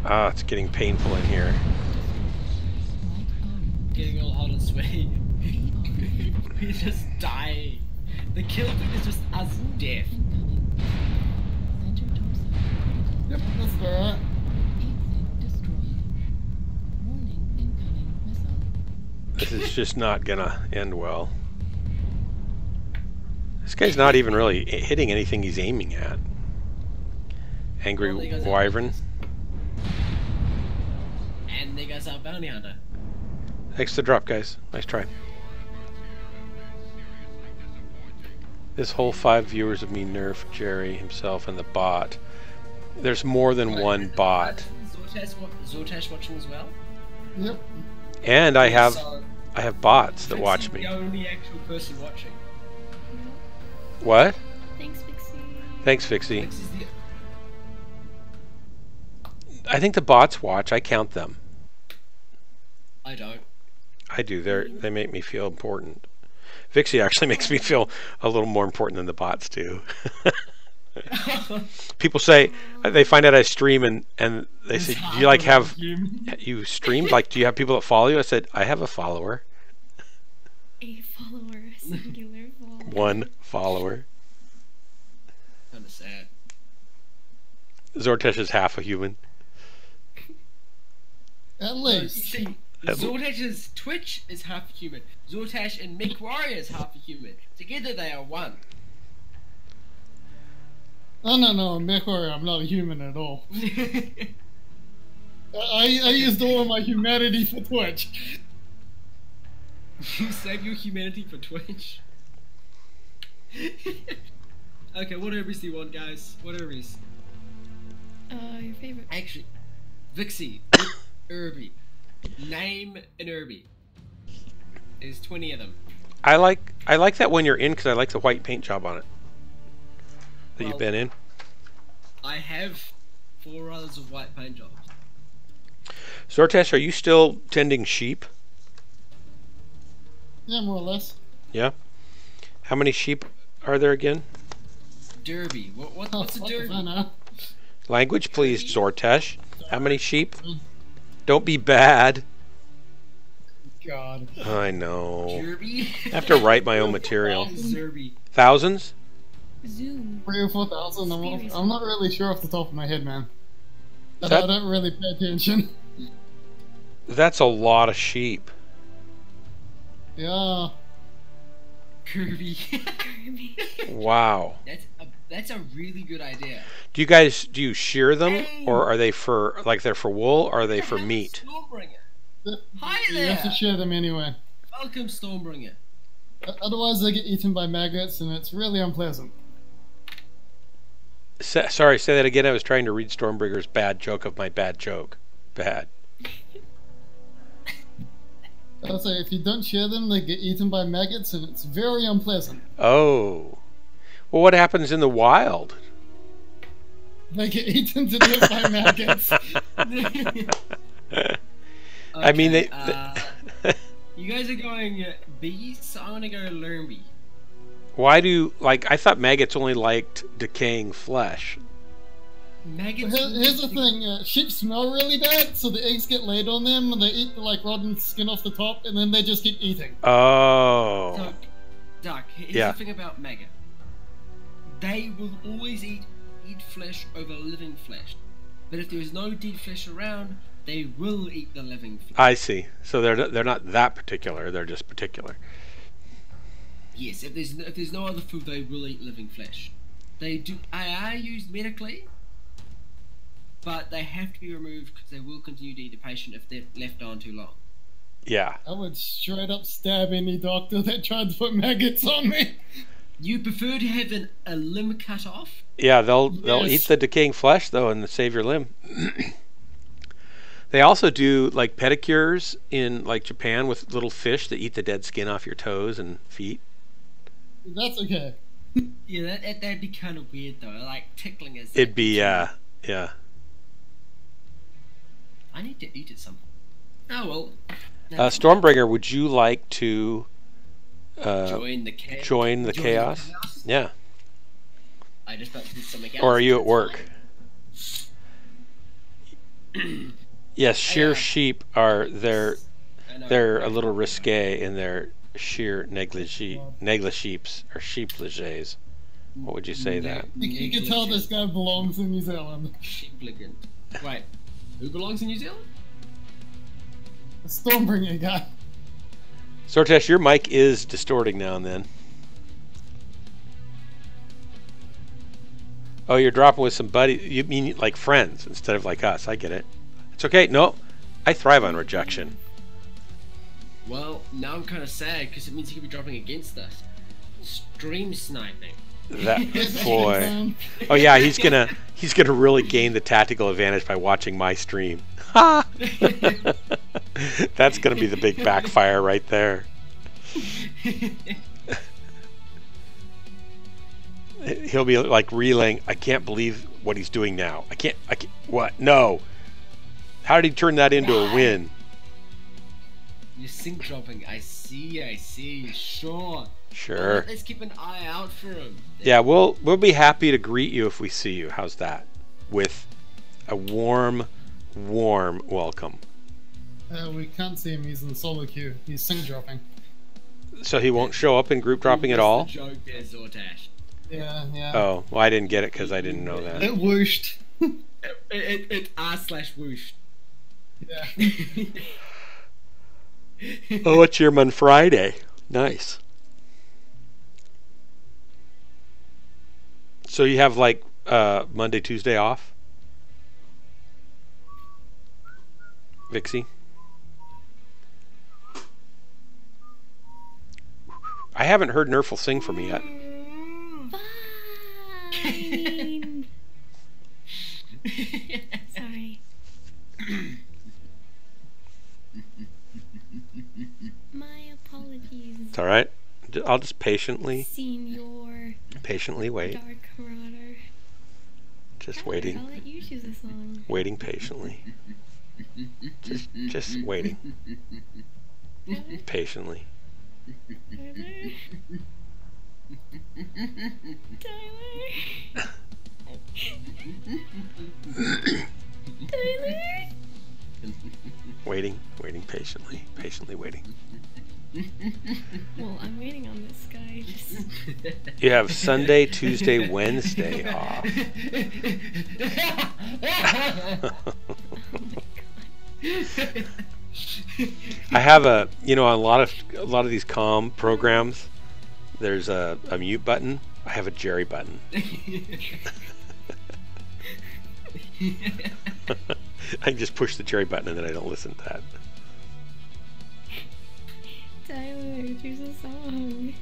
Ah, it's getting painful in here. Getting all hot and sweaty. We're just dying. The kill feed is just us death. Yep, that's alright. This is just not gonna end well. This guy's not even really hitting anything he's aiming at. Angry Well, there goes Wyvern. And there goes our bounty hunter. Thanks for the drop, guys. Nice try. This whole 5 viewers of me nerf Jerry himself and the bot. There's more than one bot. Zortash watching as well? Yep. And I have So, bots that Fixie's watch me. the only actual person watching. What? Thanks, Pixie. Thanks, Fixie. Fixie's the... I think the bots watch. I count them. I don't. I do. They make me feel important. Vixie actually makes me feel a little more important than the bots do. People say they find out I stream and they say, "Do you like have you streamed? Like, do you have people that follow you?" I said, "I have a follower, A follower, a singular follower. one follower." Kind of sad. Zortesh is half a human. At You least. see, Zortash's Twitch is half human. Zortash and MWOnline is half a human. Together they are one. Oh, no, Mech Warrior, I'm not a human at all. I used all of my humanity for Twitch. You save your humanity for Twitch. Okay, what herbies do you want, guys? What herbies? Your favorite. Actually, Vixie, Herbie. Name an Herbie. There's 20 of them. I like that when you're in because I like the white paint job on it that you've Well, been in. I have 4 others of white paint jobs. Zortesh, are you still tending sheep? Yeah, more or less. Yeah. How many sheep are there again? Derby. What's a What the derby? fun, huh? Language, please, Zortesh. How many sheep? Don't be bad. God. I know. Derby? I have to write my own material. Zerby. Thousands? Zoom. 3,000 or 4,000. I'm not really sure off the top of my head, man. I That- don't really pay attention. That's a lot of sheep. Yeah. Kirby. Kirby. Wow. That's a really good idea. Do you shear them, or are they for they're for wool, or are they for meat? Stormbringer. Hi You there. have to share them anyway. Welcome, Stormbringer. Otherwise, they get eaten by maggots, and it's really unpleasant. Sorry, say that again. I was trying to read Stormbringer's bad joke of my bad joke. Bad. I'll say, if you don't share them, they get eaten by maggots, and it's very unpleasant. Oh. Well, what happens in the wild? They get eaten to death by maggots. I mean, they. You guys are going bees, so I'm gonna go learn bee. Why do I thought maggots only liked decaying flesh? Maggots. Here's the thing, sheep smell really bad, so the eggs get laid on them, and they eat the rotten skin off the top, and then they just keep eating. Oh. Duck, here's Yeah. the thing about maggot. They will always eat flesh over living flesh. But if there's no dead flesh around, they will eat the living flesh. I see. So they're not that particular. They're just particular. Yes, if there's no other food, they will eat living flesh. They do. Are used medically, but they have to be removed because they will continue to eat the patient if they're left on too long. Yeah. I would straight up stab any doctor that tried to put maggots on me. You prefer to have a limb cut off? Yeah, they'll Yes. eat the decaying flesh though and save your limb. They also do pedicures in Japan with little fish that eat the dead skin off your toes and feet. That's okay. Yeah, that'd be kind of weird though. Like tickling is. It'd be yeah. I need to eat it some. Oh well. Stormbringer, would you like to join the chaos? join the chaos? Yeah. I just about to do something else. Or are you at work? Yes, sheer sheep are they're a little risque in their sheer negligees or sheep leges. What would you say that? You can tell this guy belongs in New Zealand. Sheepligant. Wait, who belongs in New Zealand? A Stormbringer guy. Sortesh, your mic is distorting now and then. Oh, you're dropping with some buddies. You mean like friends instead of like us. I get it. It's okay. No, I thrive on rejection. Well, now I'm kind of sad because it means he could be dropping against us. Stream sniping. That boy. Oh yeah, he's gonna really gain the tactical advantage by watching my stream. Ha! That's gonna be the big backfire right there. He'll be relaying, I can't believe what he's doing now. I can't, what? No. How did he turn that into a win? You're sync dropping. I see. Sure. Sure. Let's keep an eye out for him. Yeah, we'll be happy to greet you if we see you. How's that? With a warm welcome. We can't see him. He's in the solo queue. He's sing dropping. So he won't show up in group dropping at all? The joke there, Zortash. Yeah. Oh, well, I didn't get it because I didn't know that. It whooshed. It r/whoosh. Yeah. Oh, it's your on Friday. Nice. So you have like Monday, Tuesday off? Vixie? I haven't heard Nerful sing for me yet. Fine. Sorry. My apologies. It's all right. I'll just patiently wait. Dark Marauder. Just Tyler, waiting. I'll let you choose a song. Waiting patiently. Just waiting. Patiently. Tyler. Tyler. Waiting patiently. Patiently waiting. Well, I'm waiting on this guy. Just... You have Sunday, Tuesday, Wednesday off. I have a lot of these comm programs, there's a mute button. I have a Jerry button. I can just push the Jerry button and then I don't listen to that. Tyler, choose a song.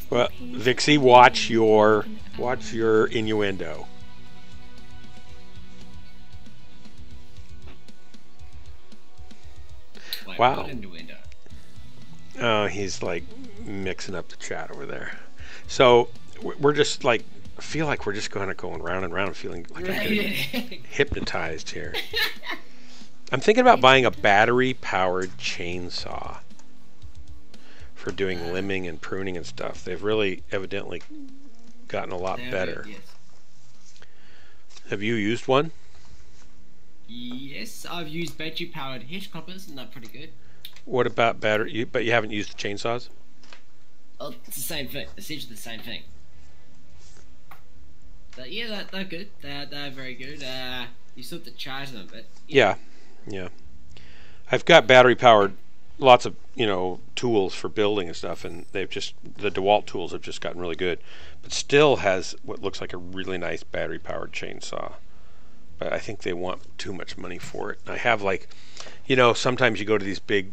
Well, Vixie, watch your innuendo. Wow. Oh, he's like mixing up the chat over there. So we're just like, I feel like we're just going round and round, feeling like I'm getting hypnotized here. I'm thinking about buying a battery-powered chainsaw for doing limbing and pruning and stuff. They've really evidently gotten a lot better. Yes. Have you used one? Yes, I've used battery-powered hedge clippers, and they're pretty good. What about battery? But you haven't used the chainsaws? Oh, it's the same thing. Essentially the same thing. But yeah, they're good. They're very good. You still have to charge them, but yeah. I've got battery-powered, lots of tools for building and stuff, and the DeWalt tools have just gotten really good. But still has what looks like a really nice battery-powered chainsaw. But I think they want too much money for it. I have sometimes you go to these big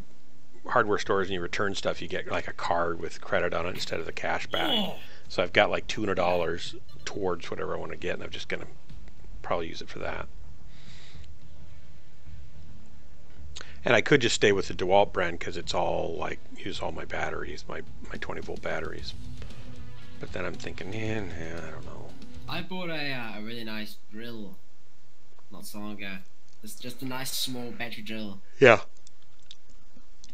hardware stores and you return stuff, you get like a card with credit on it instead of the cash back. Oh. So I've got like $200 towards whatever I want to get, and I'm just going to probably use it for that. And I could just stay with the DeWalt brand because it's all like, use all my batteries, my 20-volt batteries. But then I'm thinking, I don't know. I bought a really nice drill not so long ago. It's just a nice small battery drill. Yeah.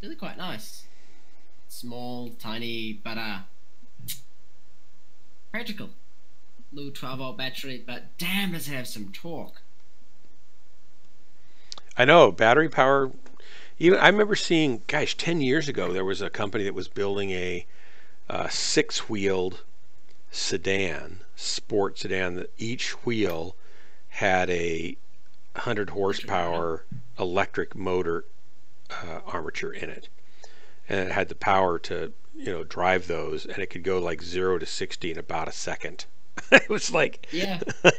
Really quite nice. Small, tiny, but practical. Little 12-volt battery, but damn does it have some torque. I know, battery power. Even I remember seeing, 10 years ago, there was a company that was building a 6-wheeled sedan, sport sedan, that each wheel had a 100 horsepower electric motor armature in it, and it had the power to drive those, and it could go like 0 to 60 in about a second. It was like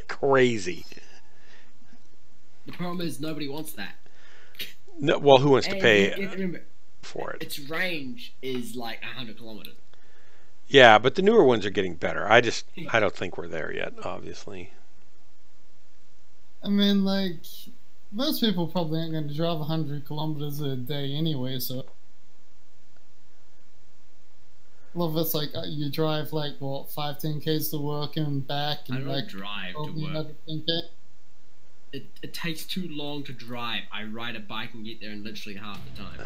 crazy. The problem is nobody wants that. No, well, who wants to pay remember, for it? Its range is like 100 kilometers. Yeah, but the newer ones are getting better. I don't think we're there yet, obviously. I mean, like, most people probably ain't going to drive 100 kilometers a day anyway, so... A lot of it's like, you drive, like, 5-10Ks to work and back, and I don't like... drive to work. It takes too long to drive. I ride a bike and get there in literally half the time.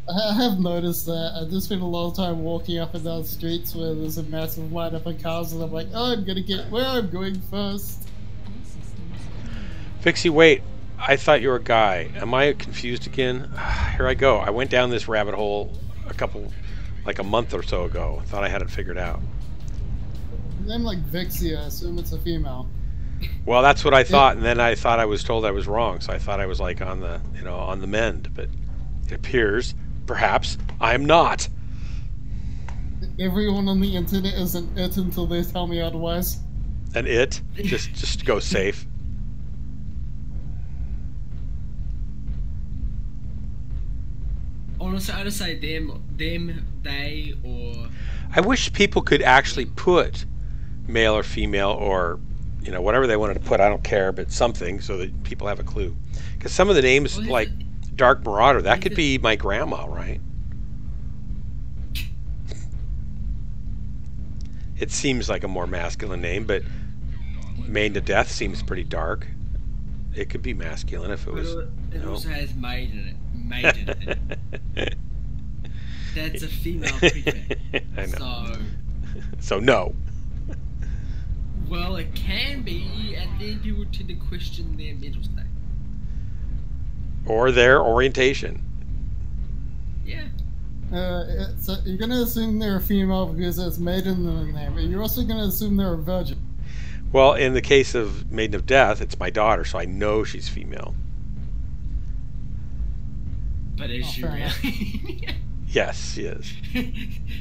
I have noticed that. I just spend a lot of time walking up and down streets where there's a massive lineup of cars, and I'm like, oh, I'm gonna get where I'm going first. Fixie, wait. I thought you were a guy. Am I confused again? Here I go. I went down this rabbit hole like a month or so ago. I thought I had it figured out. Name like Vixie, I assume it's a female. Well, that's what I thought, and then I thought I was told I was wrong, so I thought I was like on the, on the mend, but it appears, perhaps, I'm not. Everyone on the internet is an it until they tell me otherwise. An it? Just to go safe. Honestly, I'd say them, they, or... I wish people could actually put male or female or, whatever they wanted to put. I don't care, but something so that people have a clue. Because some of the names, like Dark Marauder, that could be my grandma, right? It seems like a more masculine name, but Maiden to Death seems pretty dark. It could be masculine if it was. It also has maid in it. Maiden in it. That's a female prefix. I know. So no. Well, it can be, and then people tend to question their mental state. Or their orientation. Yeah. So you're gonna assume they're a female because it's maiden in the name, but you're also gonna assume they're a virgin. Well, in the case of Maiden of Death, it's my daughter, so I know she's female. But is she really? Yes, she is.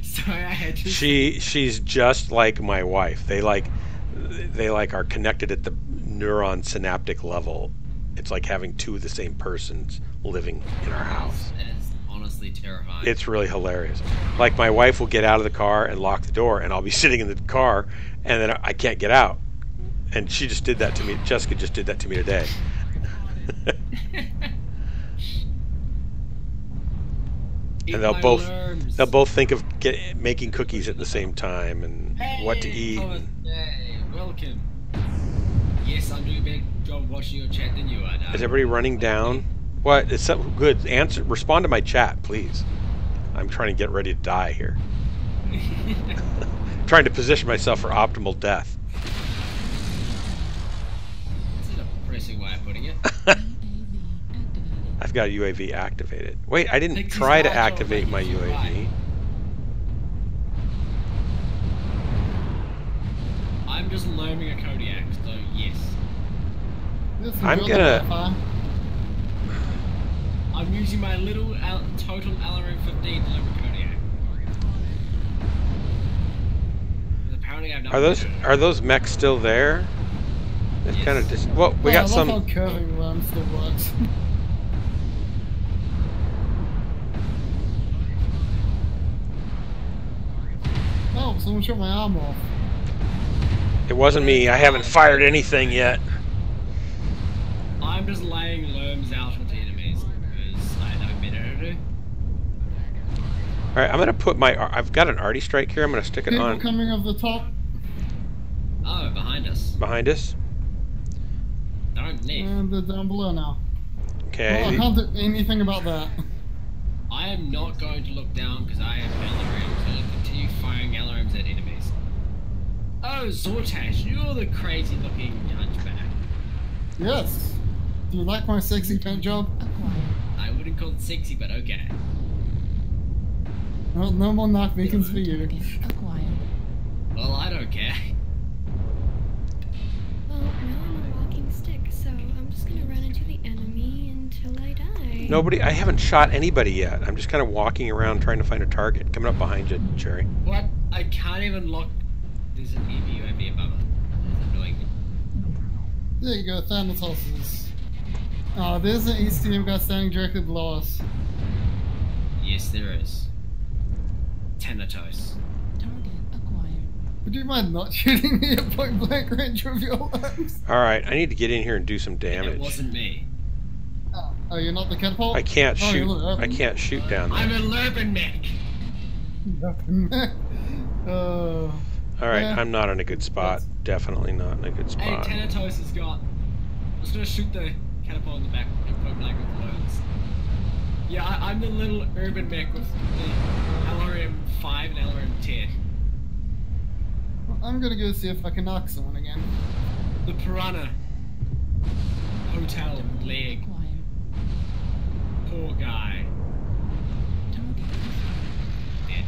Sorry, I had to. She's just like my wife. They are connected at the neuron synaptic level. It's like having two of the same persons living in our house. It is honestly terrifying. It's really hilarious. Like my wife will get out of the car and lock the door, and I'll be sitting in the car, and then I can't get out. And she just did that to me. Jessica just did that to me today. And they'll both think of making cookies at the same time and what to eat. Hey, welcome. Yes, I'm doing a better job watching your chat than you are now. Is everybody running down? What? It's something good. Respond to my chat, please. I'm trying to get ready to die here. I'm trying to position myself for optimal death. This is a depressing way of putting it. I've got UAV activated. Wait, I didn't try to activate my UAV. I'm just learning a Kodiak, so yes. I'm using my little total Alarin 15 to learn a Kodiak. Apparently I've done Are those mechs still there? It's Yes. kind of just. Well, we got some. I love how curving around still works. Oh, someone shot my arm off. It wasn't me. I haven't fired anything yet. I'm just laying lerms out onto enemies because I know better to do. All right, I'm gonna put my. I've got an arty strike here. I'm gonna stick it People on coming off the top. Oh, behind us. behind us. Don't leave. And they're down below now. Okay. Well, I can't do anything about that. I am not going to look down because I have Alarims and I'll continue firing Alarims at enemies. Oh, Zortash, you're the crazy looking hunchback. Yes. Do you like my sexy paint job? I wouldn't call it sexy, but okay. Well, no more knock beacons for you. Well, I don't care. Well, now I'm a walking stick, so I'm just gonna run into the enemy until I die. Nobody. I haven't shot anybody yet. I'm just kind of walking around trying to find a target. Coming up behind you, Cherry. What? I can't even lock. There's an EVUAV above us. It's annoying me. There you go, Thanatos. Oh, there's an ECM guy standing directly below us. Yes, there is. Thanatos. Would you mind not shooting me at point blank range with your arms? All right, I need to get in here and do some damage. It wasn't me. Oh, you're not the catapult? I can't Oh, shoot. you're the I can't shoot down there. I'm a Lurban mech. All right, Yeah. I'm not in a good spot. Definitely not in a good Hey, spot. Thanatos has got. I was gonna shoot the catapult in the back and point blank with the loads. Yeah, I'm the little urban mech with the LRM 5 and LRM 10. Well, I'm gonna go see if I can knock someone again. The Piranha. Hotel leg. Acquired. Poor guy. Target Dead.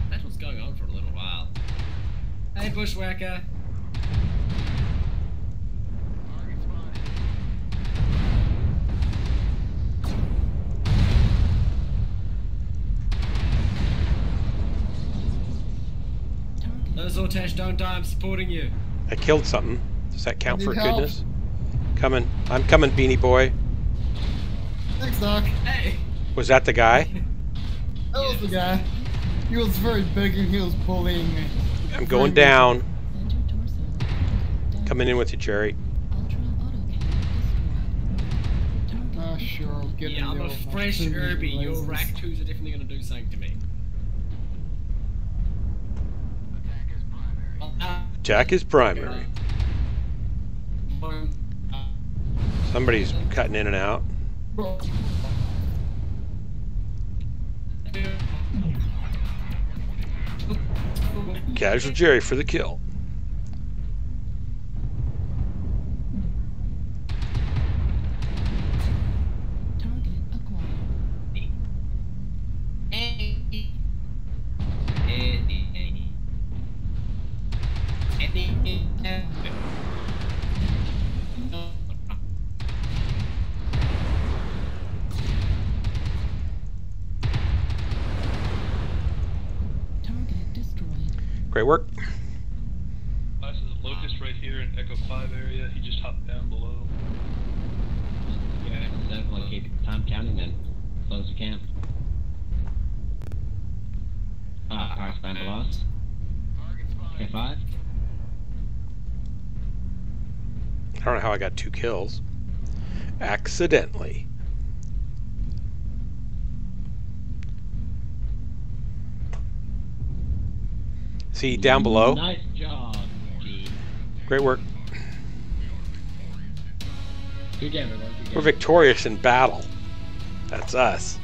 That's what's going on for a little while. Hey, Bushwhacker. No, Zortash, don't die. I'm supporting you. I killed something. Does that count I for need help. goodness? Coming. I'm coming, Beanie Boy. Thanks, Doc. Hey. Was that the guy? That was the guy. He was very big and he was bullying me. I'm going down. center torso. Dead. Coming in with you, Jerry. Ultra autocannon destroyed. Target Sure, I'll get Yeah, in I'm there a with my fresh fingers and Irby. Your lasers. rack 2s are definitely going to do something to me. Jack is primary. Somebody's cutting in and out. Casual Jerry for the kill. Target acquired. Target destroyed. Great work. This is a locust right here in Echo 5 area. He just hopped down below. Yeah, definitely keep time counting then. Close the camp. Alright, spam lost. Okay, 5. I don't know how I got 2 kills. Accidentally. See, down below. Nice job, G. Great work. Good game, everyone. Good game. We're victorious in battle. That's us.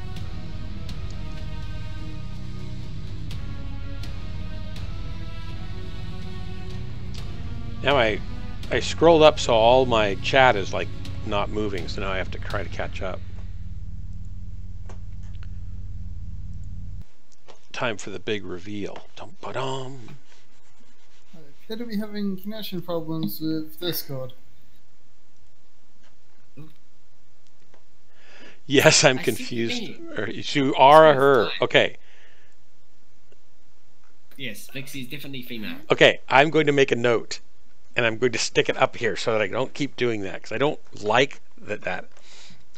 Now I scrolled up so all my chat is like not moving, so now I have to try to catch up. Time for the big reveal. Dum-ba-dum. I appear to be having connection problems with Discord. Yes, I'm I see confused. me. You are a her. Okay. Yes, Vixie's definitely female. Okay, I'm going to make a note, and I'm going to stick it up here so that I don't keep doing that, because I don't like that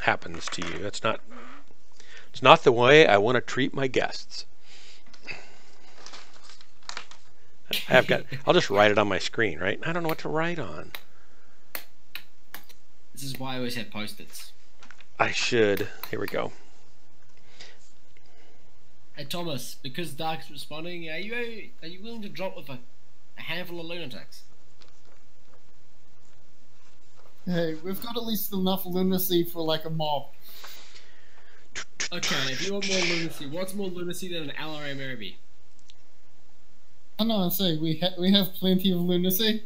happens to you. It's not the way I want to treat my guests. I'll just write it on my screen, right? I don't know what to write on. This is why I always have post-its. I should. Here we go. Hey Thomas, because Dark's responding, are you willing to drop with a handful of lunatics? Hey, we've got at least enough lunacy for like a mob. Okay, if you want more lunacy, what's more lunacy than an LRM Irby? I know, I say we have plenty of lunacy.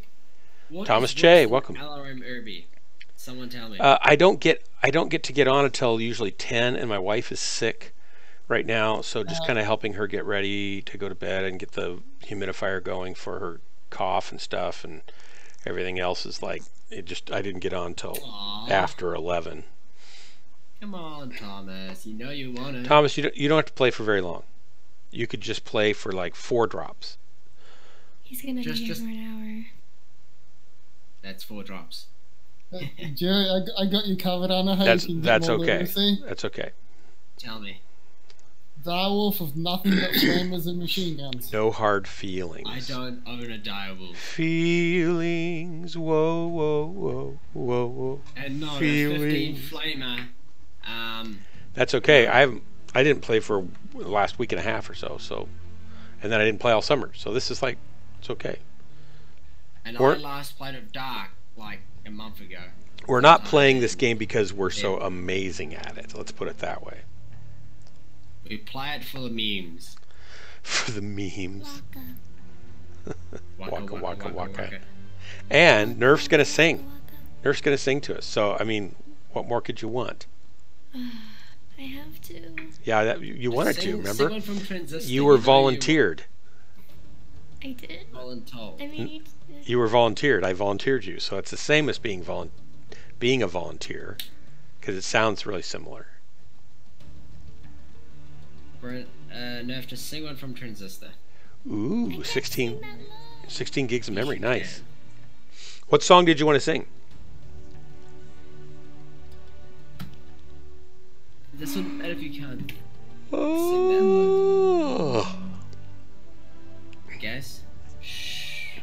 What Thomas is J, worse welcome. than LRM Irby? Someone tell me. I don't get to get on until usually 10, and my wife is sick right now, so just kind of helping her get ready to go to bed and get the humidifier going for her cough and stuff, and everything else is like I didn't get on till Aw. after 11. Come on, Thomas. You know you want it. Thomas, you don't have to play for very long. You could just play for like 4 drops. He's gonna be here Just- for an hour. That's 4 drops. Jerry, I got you covered. I know how you can get That's more okay. lunacy. That's okay. Tell me. Direwolf with nothing but flamers and machine guns. No hard feelings. I don't own a direwolf. Feelings, whoa, whoa, whoa, whoa, whoa. And no, a 15 Feelings. flamer. That's okay. I didn't play for the last week and a half or so, so and then I didn't play all summer. So this is like, it's okay. And Or- I last played of Dark like a month ago. We're not playing this game because we're so amazing at it. Let's put it that way. We play it for the memes. For the memes. Waka. Waka, waka. And Nerf's gonna sing. Nerf's gonna sing to us. So I mean, what more could you want? I have to. Yeah, that, you wanted to. Sing Remember? one from Transistor, You were know volunteered. I did. Voluntold. I mean, You were volunteered. I volunteered you. So it's the same as being a volunteer, because it sounds really similar. Nerf, just sing one from Transistor. Ooh, 16 gigs of memory. Nice. What song did you want to sing? This wouldn't matter if you can't. Oh. Guess. Shh.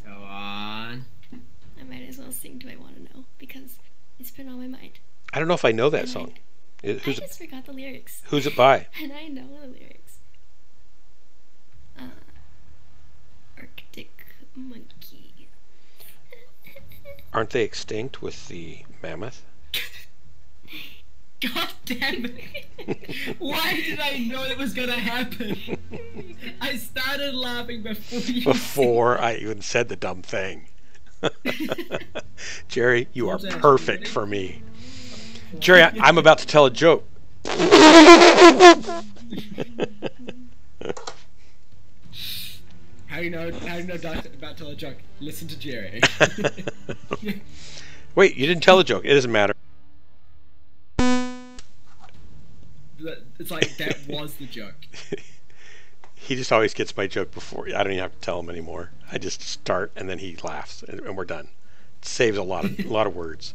Go on. I might as well sing Do I Want to Know because it's been on my mind. I don't know if I know that song. I just forgot the lyrics. Who's it by? And I know the lyrics. Arctic Monkey. Aren't they extinct with the mammoth? God damn it! Why did I know it was gonna happen? I started laughing before I even said the dumb thing. Jerry, you are Who's that? perfect for me. Jerry, I'm about to tell a joke. How do you know Doc's about to tell a joke? Listen to Jerry. Wait, you didn't tell a joke. It doesn't matter. It's like that was the joke. He just always gets my joke before. I don't even have to tell him anymore. I just start and then he laughs and we're done. It saves a lot of words.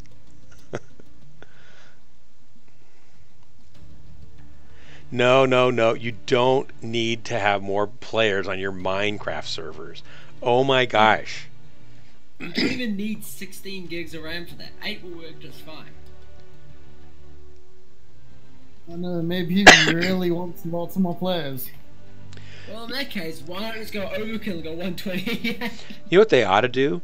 No. You don't need to have more players on your Minecraft servers. Oh my gosh. You don't even need 16 gigs of RAM for that. 8 will work just fine. I know, maybe he really wants lots more players. Well, in that case, why not just go overkill and go 120? You know what they ought to do?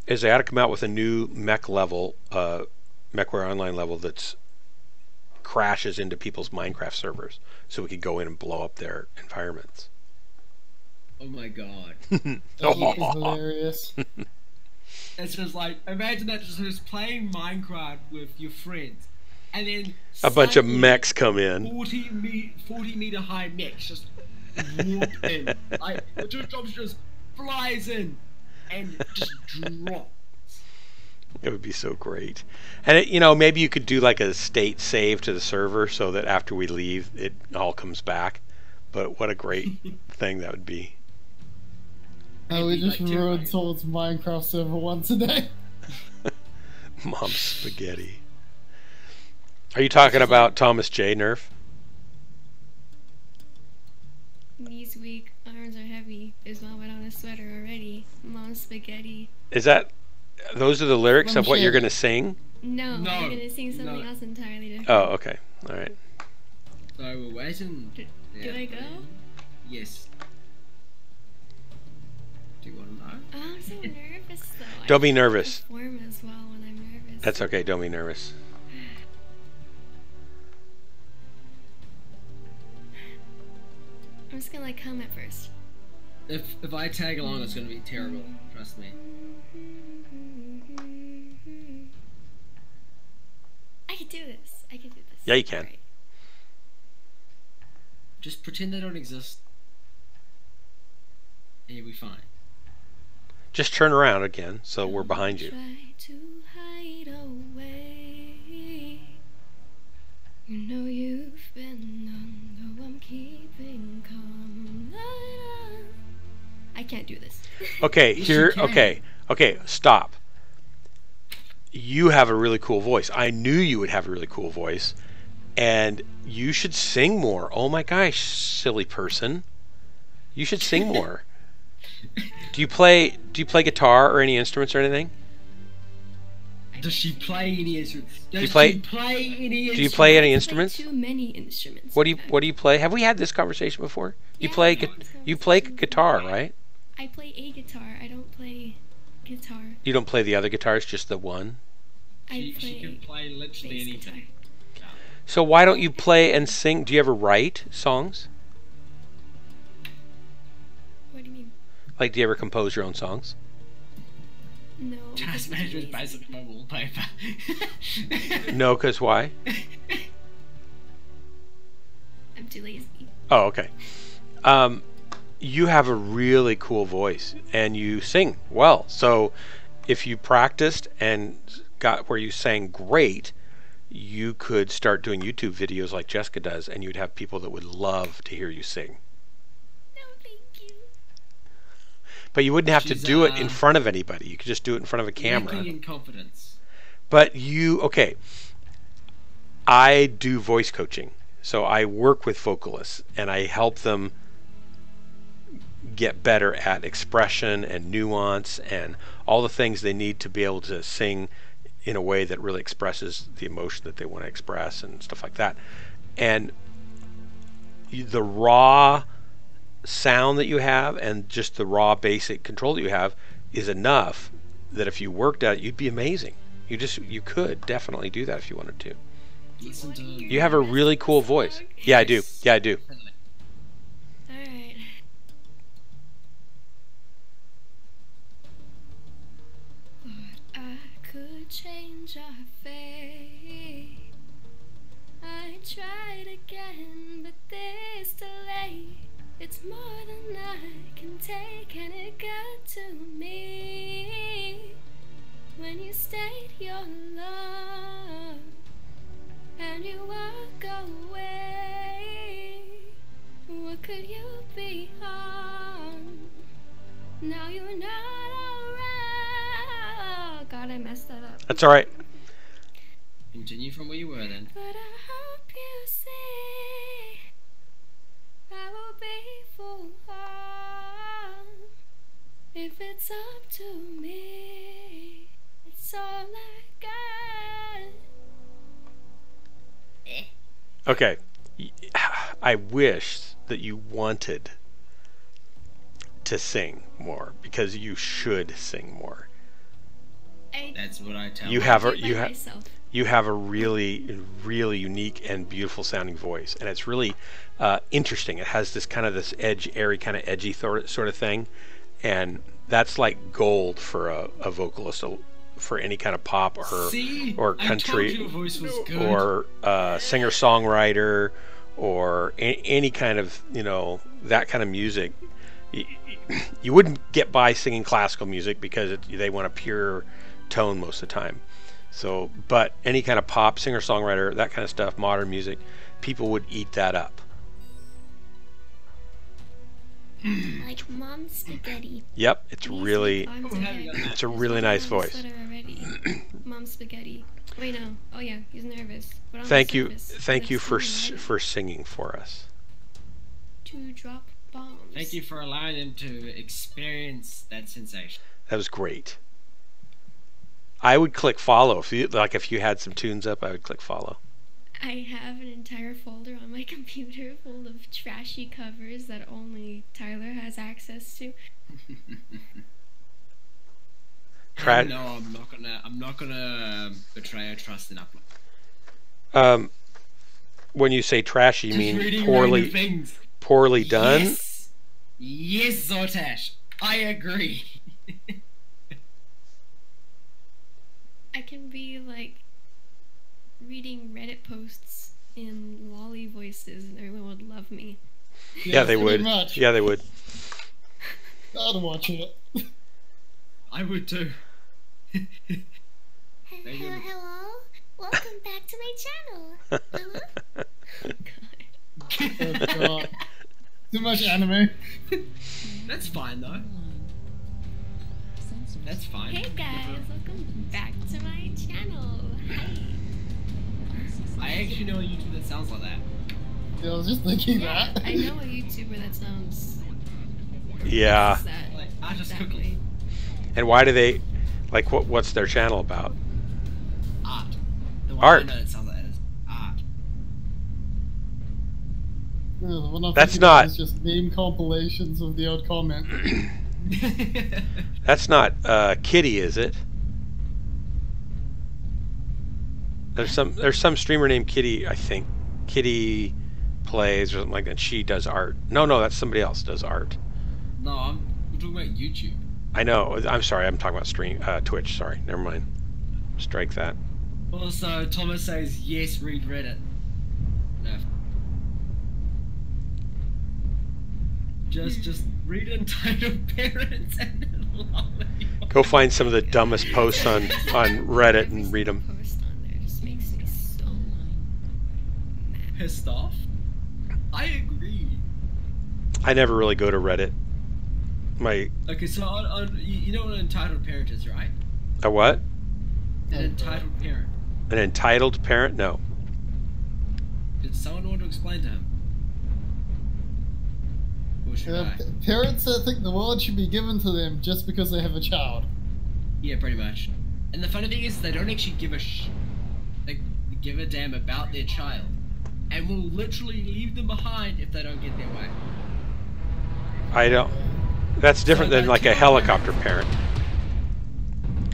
Is they ought to come out with a new Mech level, MWOnline level that's crashes into people's Minecraft servers, so we could go in and blow up their environments. Oh my god. That would be hilarious. It's just like, imagine that just playing Minecraft with your friends, and then A bunch of suddenly mechs come in. 40 meter high mechs just whoop in. Like, the two drops just flies in and just drops. It would be so great. And maybe you could do like a state save to the server so that after we leave it all comes back. But what a great thing that would be. Oh, we just ruined someone's Minecraft server once a day. Mom's spaghetti. Are you talking about Thomas J. Nerf? Knees weak, arms are heavy. There's one wet on a sweater already. Mom's spaghetti. Is that... Those are the lyrics of what you're going to sing? No, I'm gonna sing something else entirely different. Oh, okay. All right. So we're waiting. Do I go? Yes. Do you want to know? Oh, I'm so nervous though. Don't be nervous. I perform as well when I'm nervous. That's okay. Don't be nervous. I'm just gonna hum at first. If I tag along, it's gonna be terrible. Trust me. I can do this. Yeah, you can. Right. Just pretend they don't exist, and you'll be fine. Just turn around again so we're behind you. Try to hide away. You know you've been on, though I'm keeping calm. I can't do this. Okay, Yes, here. you can. Okay, stop. You have a really cool voice. I knew you would have a really cool voice, and you should sing more. Oh my gosh, silly person. You should sing more. Do you play guitar or any instruments or anything? I Does she play any instruments? Does you play- she play any instruments? Do you play any I instruments? play too many instruments. What do you play? Have we had this conversation before? You Yeah, play we've had this you play conversation guitar, before. right? I play a guitar. I don't play guitar. You don't play the other guitars, just the one. I She can play literally bass anything. guitar. So why don't you play and sing? Do you ever write songs? What do you mean? Like, do you ever compose your own songs? No. Task manager is basically my wallpaper. No, because why? I'm too lazy. Oh, okay. You have a really cool voice, and you sing well. So if you practiced and got where you sang great, you could start doing YouTube videos like Jessica does, and you'd have people that would love to hear you sing. No, thank you. But you wouldn't have to She's, do it in front of anybody. You could just do it in front of a camera. Lacking in confidence. But okay, I do voice coaching. So I work with vocalists, and I help them get better at expression and nuance and all the things they need to be able to sing in a way that really expresses the emotion that they want to express and stuff like that. And the raw sound that you have and just the raw basic control that you have is enough that if you worked at it, you'd be amazing. You could definitely do that if you wanted to. Listen to You have a really cool voice. Yeah, I do. Yeah, I do. Alright. Thought I could change our fate. I tried again, but this delay. It's more than I can take, and it got to me. When you state your love and you walk away, what could you be on? Now you're not around. God, I messed that up. That's all right. Continue from where you were then. But I hope you see I will be full on if it's up to me. It's all I got. Okay. I wish that you wanted to sing more, because you should sing more. That's what I tell You her. have I a do by myself. you have a really, really unique and beautiful sounding voice, and it's really interesting. It has this kind of this airy, kind of edgy sort of thing, and that's like gold for a vocalist, for any kind of pop See? or I country told you your voice was good. or singer-songwriter or any kind of, that kind of music. You wouldn't get by singing classical music because they want a pure tone most of the time. So, but any kind of pop, singer-songwriter, that kind of stuff, modern music, people would eat that up. Like mom spaghetti. Yep, it's really, Mom spaghetti. it's a really nice voice. Mom spaghetti. Wait, no. Oh yeah, he's nervous. But on the Thank you surface, that's for singing for us. to drop bombs. Thank you for allowing them to experience that sensation. That was great. I would click follow if you had some tunes up. I would click follow. I have an entire folder on my computer full of trashy covers that only Tyler has access to. No, I'm not gonna betray our trust in upload. When you say trashy, you mean Reading poorly random things. poorly done? Yes, Zortash, I agree. I can be like reading Reddit posts in lolly voices and everyone would love me. Yeah, they pretty would. much. Yeah, they would. I'd watch it. I would too. Hello? Welcome back to my channel. Oh, God. Too much anime. That's fine though. That's fine. Hey guys, welcome back to my channel. Hi. I actually know a YouTuber that sounds like that. Yeah, I was just thinking Yeah, that. I know a YouTuber that sounds Yeah. Like, I just that cook way. And why do they what's their channel about? The one Art. I know that sounds like that is art. What I'm That's thinking not- of is just meme compilations of the odd comment. That's not Kitty, is it? There's some streamer named Kitty, I think. Kitty plays or something like that. She does art. No, that's somebody else does art. No, we're talking about YouTube. I know. I'm sorry. I'm talking about Twitch. Sorry. Never mind. Strike that. Also, Thomas says yes, read Reddit. No. Just read entitled parents and lollipop. Go find some of the dumbest posts on Reddit and read them. Post on there just makes me so Pissed off? I agree. I never really go to Reddit. Okay, so on you know what an entitled parent is, right? A what? An entitled parent. An entitled parent? No. Did someone want to explain to him? Or should I? Parents that think the world should be given to them just because they have a child. Yeah, pretty much. And the funny thing is, they don't actually give a damn about their child, and will literally leave them behind if they don't get their way. I don't. That's different than like a helicopter parent.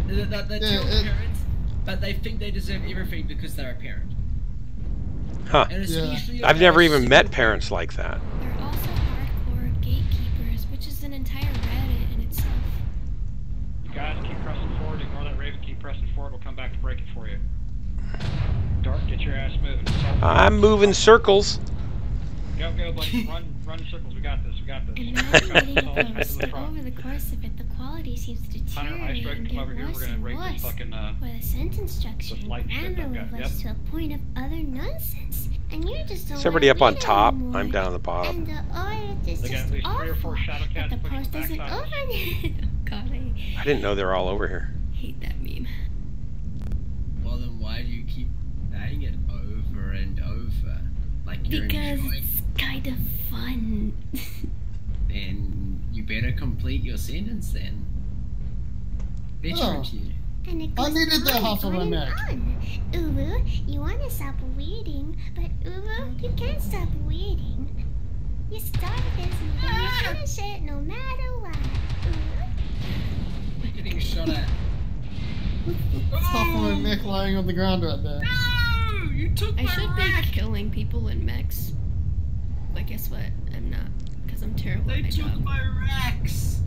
They're terrible parents, but they think they deserve everything because they're a parent. Huh. And it's usually I've never even met parents like that. There are also hardcore gatekeepers, which is an entire Reddit in itself. You guys keep pressing forward. Ignore that Raven. Keep pressing forward. We'll come back to break it for you. Dark, get your ass moving. I'm moving circles. Go, buddy. Run in circles. We got this. Imagine reading a post, but over the course of it, the quality seems to Hunter, deteriorate Ice and come get over here. We're worse gonna and rate this worse, fucking where the sentence structure this and light shit grammar I've got. levels to a point of utter nonsense, and you just don't Is everybody up on read it top? anymore. I'm down on the bottom. And the art is They got just at least 3 or 4 awful, shadow but cats the pushing post isn't backside. over. Oh God, I didn't know they were all over here. I hate that meme. Well, then why do you keep saying it over and over? Like you're Because enjoying it's kind of fun. Then you better complete your sentence then. Better you. And it I goes needed that on half of my and Mech. on. Uwu, you want to stop reading, but Uwu, you can't stop reading. You started this and you're gonna finish it no matter what. Uwu. Getting shot at. Half of my Mech lying on the ground right there. No! You took I my should rack! be killing people in mechs. But guess what? I'm not. Because I'm terrible They at my took job. my racks!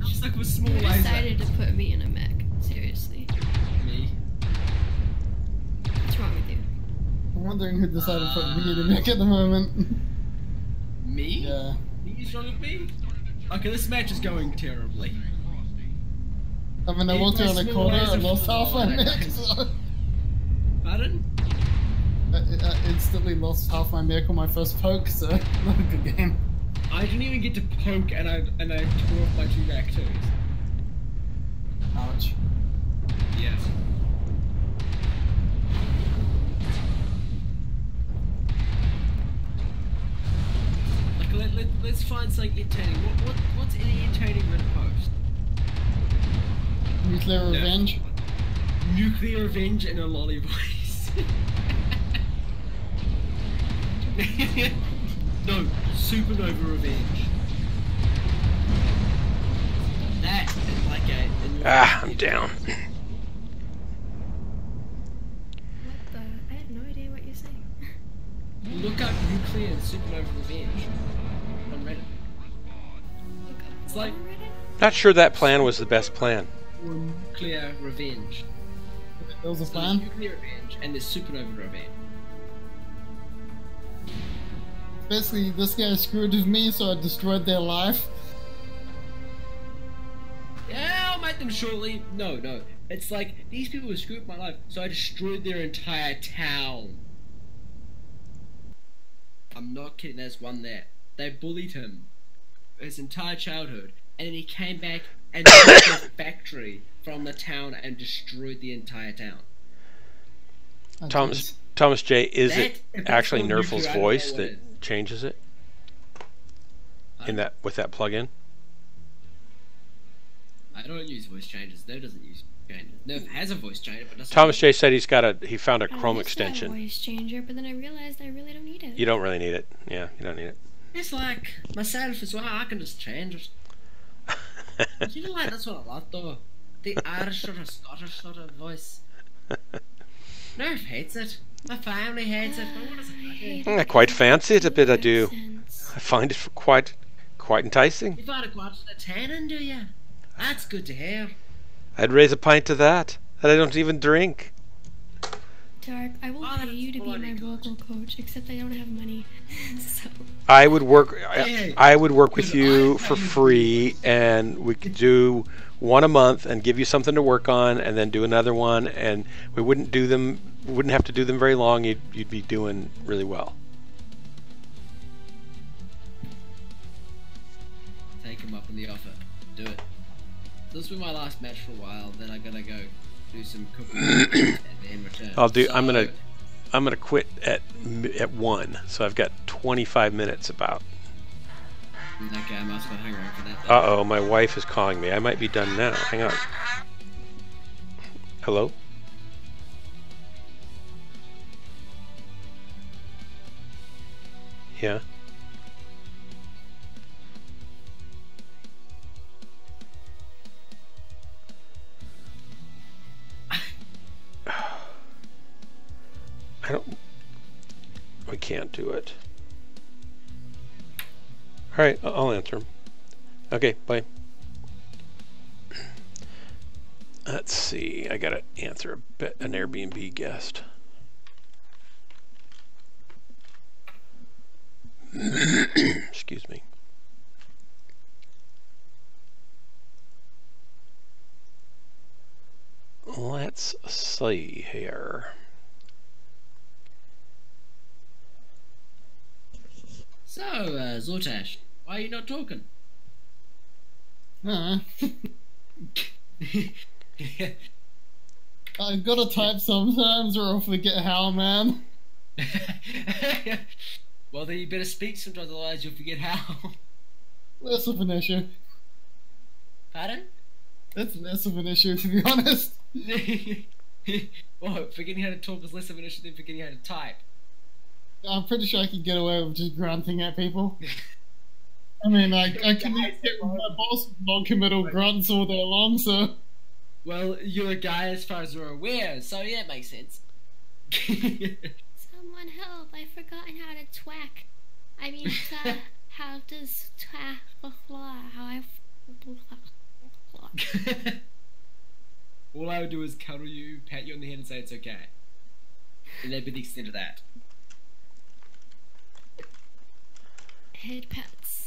Just like with small Who laser. decided to put me in a mech? Seriously. Me. What's wrong with you? I'm wondering who decided to put me in a Mech at the moment. Me? Yeah. He's wrong with me? Okay, this match is going terribly. I mean, I Eat walked my around a small corner laser and lost for half my all I Mech, know. so Pardon? I instantly lost half my Mech on my first poke, so not a good game. I didn't even get to poke and I tore off my 2 rack twos. Ouch. Yes. Like, let's find something entertaining. What's any entertaining Reddit post? Nuclear Revenge. Nuclear Revenge in a lolly voice. No, Supernova Revenge. That is like a... I'm down. What the? I have no idea what you're saying. Look up Nuclear and Supernova Revenge on Reddit. Look up It's like- on Reddit? Not sure that plan was the best plan. Nuclear Revenge. That was a So plan. there's Nuclear Revenge and there's Supernova Revenge. Basically, this guy screwed with me, so I destroyed their life. Yeah, I'll make them shortly. No. It's like, these people have screwed up my life, so I destroyed their entire town. I'm not kidding, there's one there. They bullied him his entire childhood, and then he came back and took his factory from the town and destroyed the entire town. Thomas J, is it That- if that's actually called Nerfle's nuclear, I don't voice know what that it is. changes it in with that plugin? I don't use voice changes. Though doesn't use. changer. Nerf has a voice changer, but doesn't. Thomas J said he found a I Chrome used to have a extension. voice changer, but then I realized I really don't need it. You don't really need it. Yeah, you don't need it. It's like myself as well. I can just change it. You know, like that's what I like though. The Irish or Scottish sort of voice. Nerf hates it. My family hates it. But what does it matter? I quite fancy it a bit. I do. Accents. I find it quite enticing. You've had a quite a tannin, do you? That's good to hear. I'd raise a pint to that I don't even drink. Dark, I will Oh, pay you to be that's my bloody vocal coach, except I don't have money. So I would work. Hey, I would work with could you I for pay you? free, and we could do one a month and give you something to work on, and then do another one, and we wouldn't do them. Wouldn't have to do them very long. You'd be doing really well. Take him up on the offer. Do it. This will be my last match for a while. Then I gotta go do some cooking in return. I'll do. So, I'm gonna quit at 1, so I've got 25 minutes about. Okay, I might as well hang around for that. Uh oh, my wife is calling me. I might be done now. Hang on. Hello? Yeah. We can't do it. Alright, I'll answer him. Okay, bye. Let's see, I gotta answer an Airbnb guest. Excuse me. Let's see here. So, Zortash, why are you not talking? I've gotta type sometimes or I'll forget how, man. Well, then you better speak sometimes, otherwise you'll forget how. Less of an issue. Pardon? That's less of an issue, to be honest. What, forgetting how to talk is less of an issue than forgetting how to type? I'm pretty sure I could get away with just grunting at people. I mean, I can get my boss non-committal grunts all day long, so... Well, you're a guy as far as we're aware, so yeah, it makes sense. someone help! I've forgotten how to twack. I mean, how does twack how I. All I would do is cuddle you, pat you on the head, and say it's okay. And that'd be the extent of that. Head pats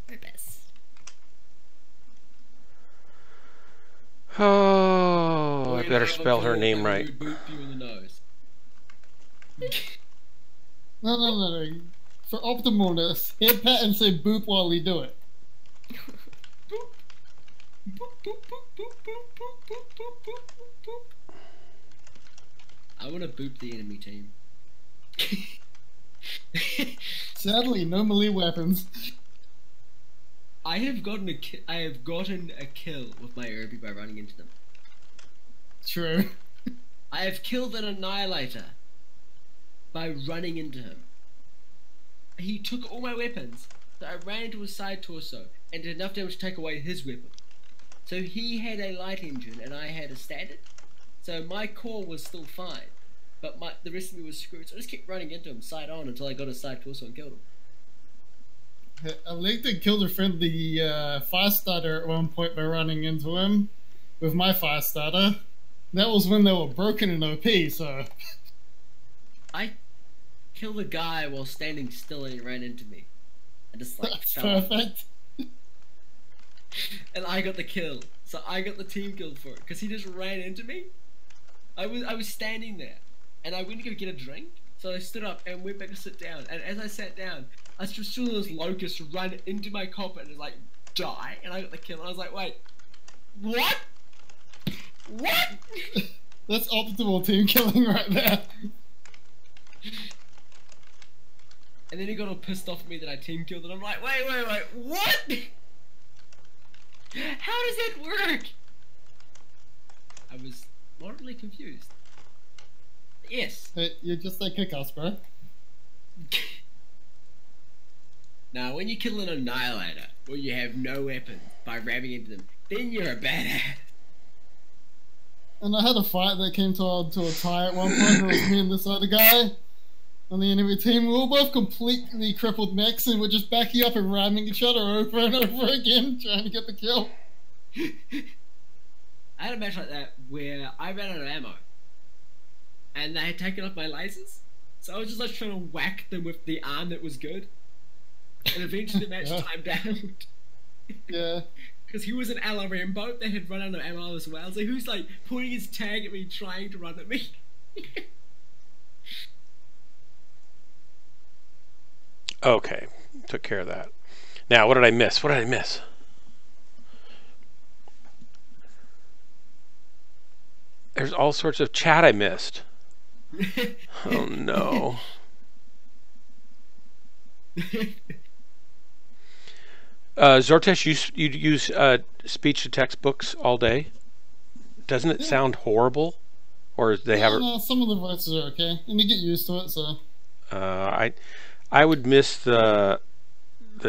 are best. Oh, I Or better you'd have a spell her girl name that right. would boop you in the nose. No. For optimalness, head pat and say boop while we do it. I want to boop the enemy team. Sadly, no melee weapons. I have gotten a kill with my Irby by running into them. True. I have killed an Annihilator by running into him. He took all my weapons, so I ran into his side torso and did enough damage to take away his weapon. So he had a light engine and I had a standard. So my core was still fine, but the rest of me was screwed. So I just kept running into him side on until I got his side torso and killed him. I linked and killed a friendly fire starter at one point by running into him with my fire starter. That was when they were broken in OP, so... I killed a guy while standing still and he ran into me. I just like That's fell off. perfect. And I got the kill. So I got the team kill for it. Because he just ran into me. I was standing there. And I went to go get a drink. So I stood up and went back to sit down. And as I sat down, I just saw this locust run into my copper and like die. And I got the kill. And I was like, wait. What? What? That's optimal team killing right there. And then he got all pissed off at me that I team killed. And I'm like, wait. What? How does that work? I was moderately confused. Yes. Hey, you're just like kick us, bro. Now, when you kill an annihilator, or you have no weapons, by ramming into them, then you're a badass. And I had a fight that came to a tie at one point. It was me and this other guy on the enemy team. We were both completely crippled mechs and we're just backing up and ramming each other over and over again, trying to get the kill. I had a match like that where I ran out of ammo. And they had taken off my lasers. So I was just like trying to whack them with the arm that was good. And eventually the match timed out. Yeah. Because he was an LRM boat that had run out of ammo as well. So he was like pointing his tag at me, trying to run at me. Okay, took care of that. Now, what did I miss? What did I miss? There's all sorts of chat I missed. Oh no. Zortesh, you use speech to text books all day? Doesn't it sound horrible? Or they have? No, some of the voices are okay, and you get used to it. So. I would miss the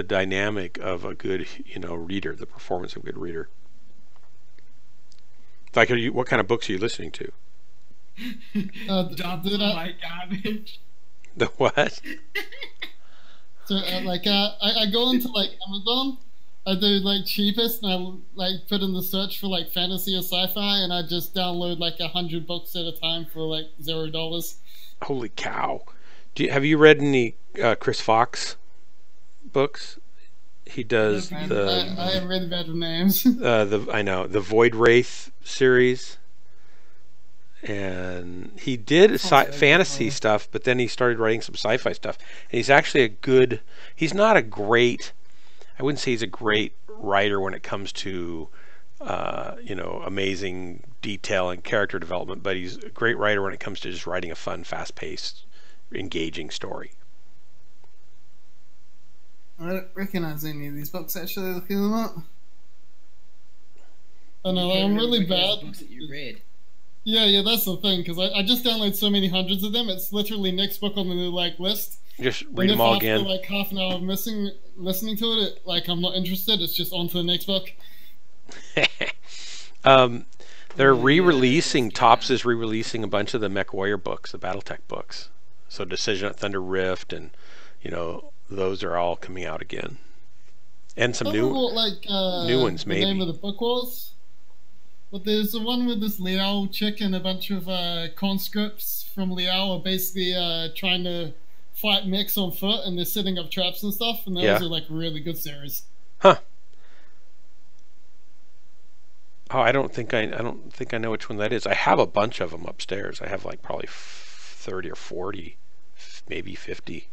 dynamic of a good reader, the performance of a good reader. Like, what kind of books are you listening to? Dump my garbage. The what? So I go into like Amazon, I do like cheapest, and I like put in the search for like fantasy or sci-fi, and I just download like 100 books at a time for like $0. Holy cow! Have you read any Chris Fox books? He does I have read better names. I know the Void Wraith series, and he did fantasy stuff, but then he started writing some sci-fi stuff. And he's actually he's not a great, I wouldn't say he's a great writer when it comes to amazing detail and character development, but he's a great writer when it comes to just writing a fun, fast-paced, engaging story. I don't recognize any of these books actually, looking them up. I know, I'm really bad. Books that you read. Yeah, that's the thing, because I just download so many hundreds of them, it's literally next book on the list. Just read them all again. After like half an hour of listening to it, like I'm not interested, it's just on to the next book. They're re-releasing, Topps is re-releasing a bunch of the Mech Warrior books, the Battletech books. So Decision at Thunder Rift and, those are all coming out again. And some new ones, maybe. The name of the book was? But there's the one with this Liao chick and a bunch of conscripts from Liao are basically trying to fight mechs on foot, and they're setting up traps and stuff, and those are like really good series. Huh. Oh, I don't think I know which one that is. I have a bunch of them upstairs. I have like probably 30 or 40, maybe 50.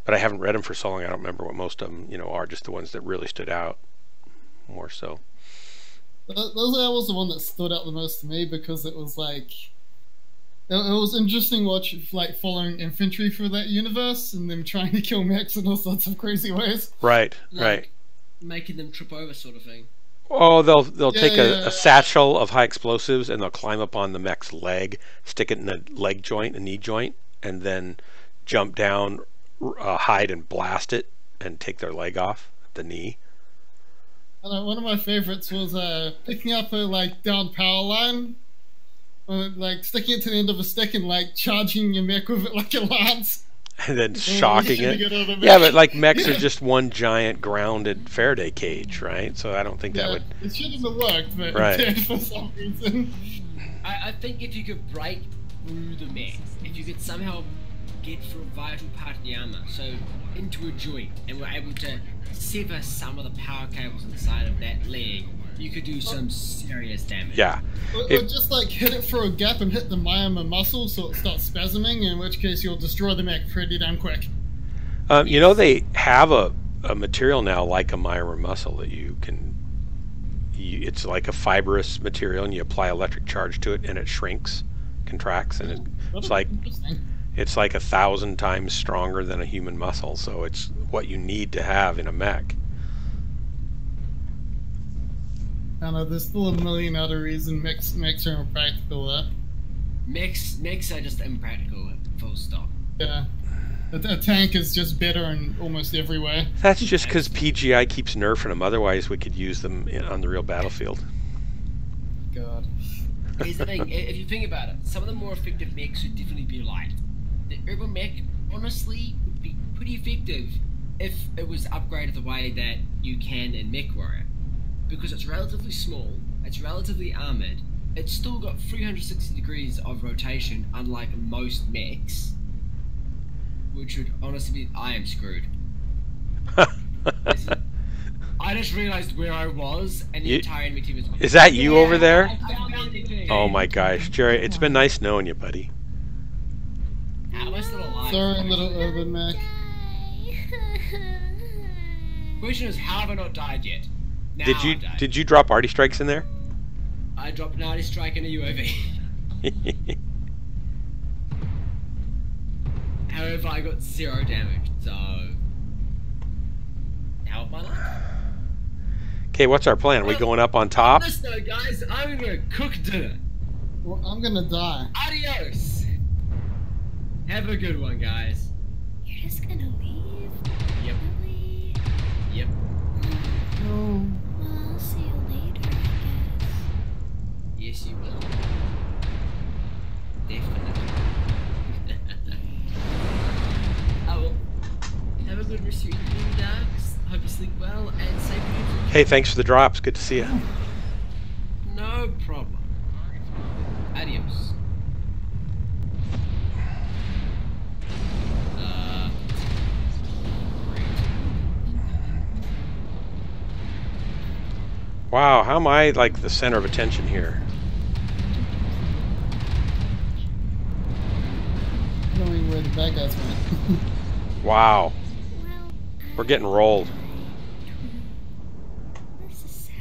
But I haven't read them for so long. I don't remember what most of them, are. Just the ones that really stood out more so. That was the one that stood out the most to me because it was like it was interesting following infantry through that universe and them trying to kill mechs in all sorts of crazy ways. Right. Making them trip over, sort of thing. Oh, they'll take a satchel of high explosives and they'll climb up on the mech's leg, stick it in a leg joint, a knee joint, and then jump down, hide and blast it, and take their leg off at the knee. One of my favorites was picking up a down power line, sticking it to the end of a stick and charging your mech with it like a lance. And then shocking it. Yeah, but mechs are just one giant grounded Faraday cage, right? So I don't think that would. It shouldn't have worked, but it did for some reason. I think if you could break through the mech, if you could somehow get through a vital part of the armor, so into a joint, and we're able to sever some of the power cables inside of that leg, you could do some serious damage. Yeah. Or just hit it through a gap and hit the myoma muscle so it starts spasming, in which case you'll destroy the mech pretty damn quick. They have a material now like a myoma muscle that you can. It's like a fibrous material, and you apply electric charge to it, and it shrinks, contracts, and it's like. It's like 1,000 times stronger than a human muscle, so it's what you need to have in a mech. I know there's still a million other reasons mechs are impractical there. Mechs are just impractical, full stop. Yeah. A tank is just better in almost every way. That's just because PGI keeps nerfing them. Otherwise, we could use them on the real battlefield. God. Here's the thing, if you think about it, some of the more effective mechs would definitely be light. The urban mech, honestly, would be pretty effective if it was upgraded the way that you can in MechWarrior. Because it's relatively small, it's relatively armored, it's still got 360 degrees of rotation, unlike most mechs. Which would honestly be, I am screwed. I just realized where I was, and the entire enemy team is... Is that you over there? I found it. Oh my gosh, Jerry, it's been nice knowing you, buddy. How am I still alive? Sorry, little urban mech. Question is, how have I not died yet? Now I died. Did you drop arty strikes in there? I dropped an arty strike and a UAV. However, I got 0 damage, so... Help my life. Okay, what's our plan? Are we going up on top? Listen, guys, I'm gonna cook dinner. Well, I'm gonna die. Adios! Have a good one, guys. You're just gonna leave? Yep. Really? Yep. No. Well, I'll see you later, I guess. Yes, you will. Definitely. Oh well. Have a good rest of your evening, Darks. Hope you sleep well and safe. Hey, thanks for the drops. Good to see you. No problem. Adios. Wow, how am I like the center of attention here? Knowing where the bad guys went. Wow. Well, We're getting rolled. this is sad.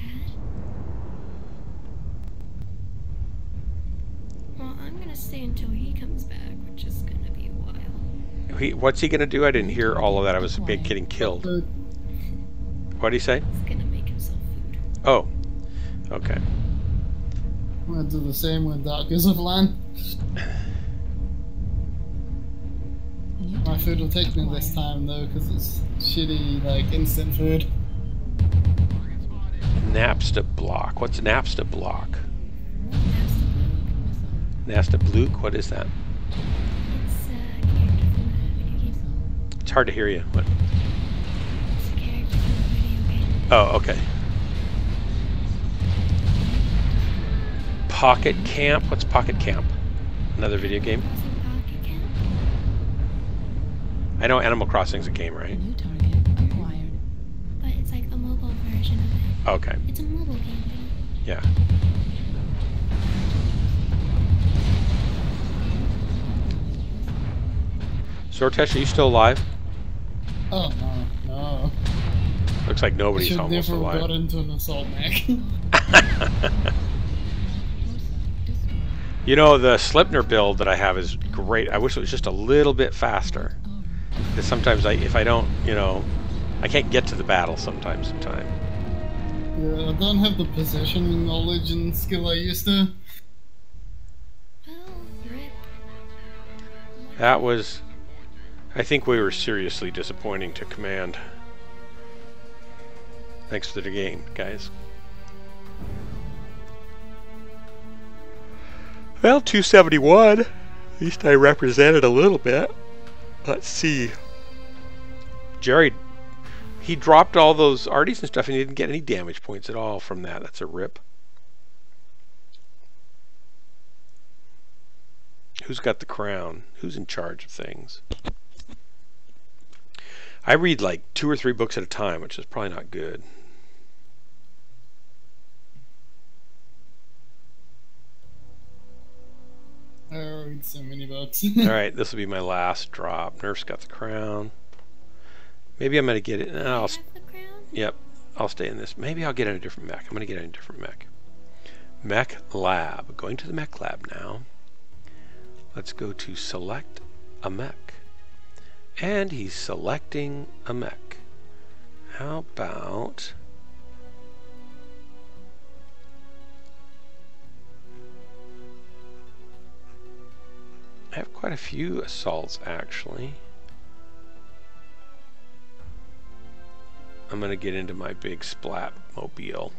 Well, I'm gonna stay until he comes back, which is gonna be a while. What's he gonna do? I didn't hear all of that. I was getting killed. What did he say? He's gonna make himself food. Oh, okay. I'm gonna do the same when Dark is offline. My food will take me less time though, because it's shitty, like, instant food. Napsta block. What's Napsta block? That's the book. Nasta Bluke? What is that? It's a character from a video game. It's hard to hear you. What? It's a character from a video game. Oh, okay. Pocket Camp? What's Pocket Camp? Another video game? Was it Pocket Camp? I know Animal Crossing's a game, right? New target acquired. But it's like a mobile version of it. Okay. It's a mobile game, though. Yeah. Sortesh, are you still alive? Oh, no. Looks like I nobody's should almost never alive. got into an assault mech. You know, the Slipner build that I have is great. I wish it was just a little bit faster. Because sometimes if I don't, I can't get to the battle sometimes in time. Yeah, I don't have the position knowledge and skill I used to. Well, rip. That was... I think we were seriously disappointing to Command. Thanks for the game, guys. Well, 271. At least I represented a little bit. Let's see. Jerry, he dropped all those arties and stuff and he didn't get any damage points at all from that. That's a rip. Who's got the crown? Who's in charge of things? I read like 2 or 3 books at a time, which is probably not good. I read so many books. Alright, this will be my last drop. Nerf's got the crown. Maybe I'm going to get it. No, You I'll, have the crown? yep, I'll stay in this. Maybe I'll get in a different mech. I'm going to get in a different mech. Mech Lab. Going to the Mech Lab now. Let's go to select a mech. And he's selecting a mech. How about... I have quite a few assaults, actually. I'm gonna get into my big splat mobile.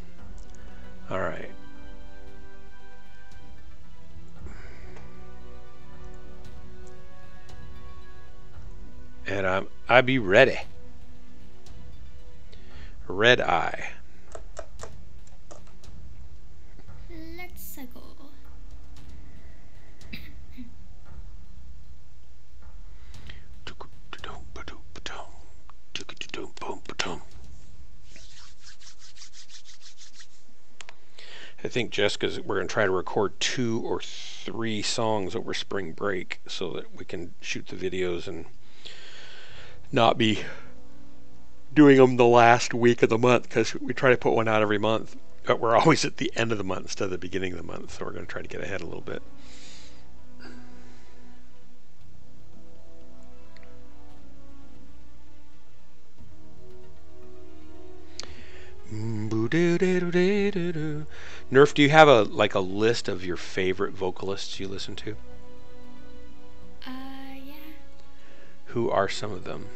Alright. And I be ready. Red eye. Let's go. I think Jessica's, we're going to try to record 2 or 3 songs over spring break so that we can shoot the videos and not be doing them the last week of the month, because we try to put one out every month, but we're always at the end of the month instead of the beginning of the month, so we're going to try to get ahead a little bit. Nerf, do you have a list of your favorite vocalists you listen to? Yeah. Who are some of them?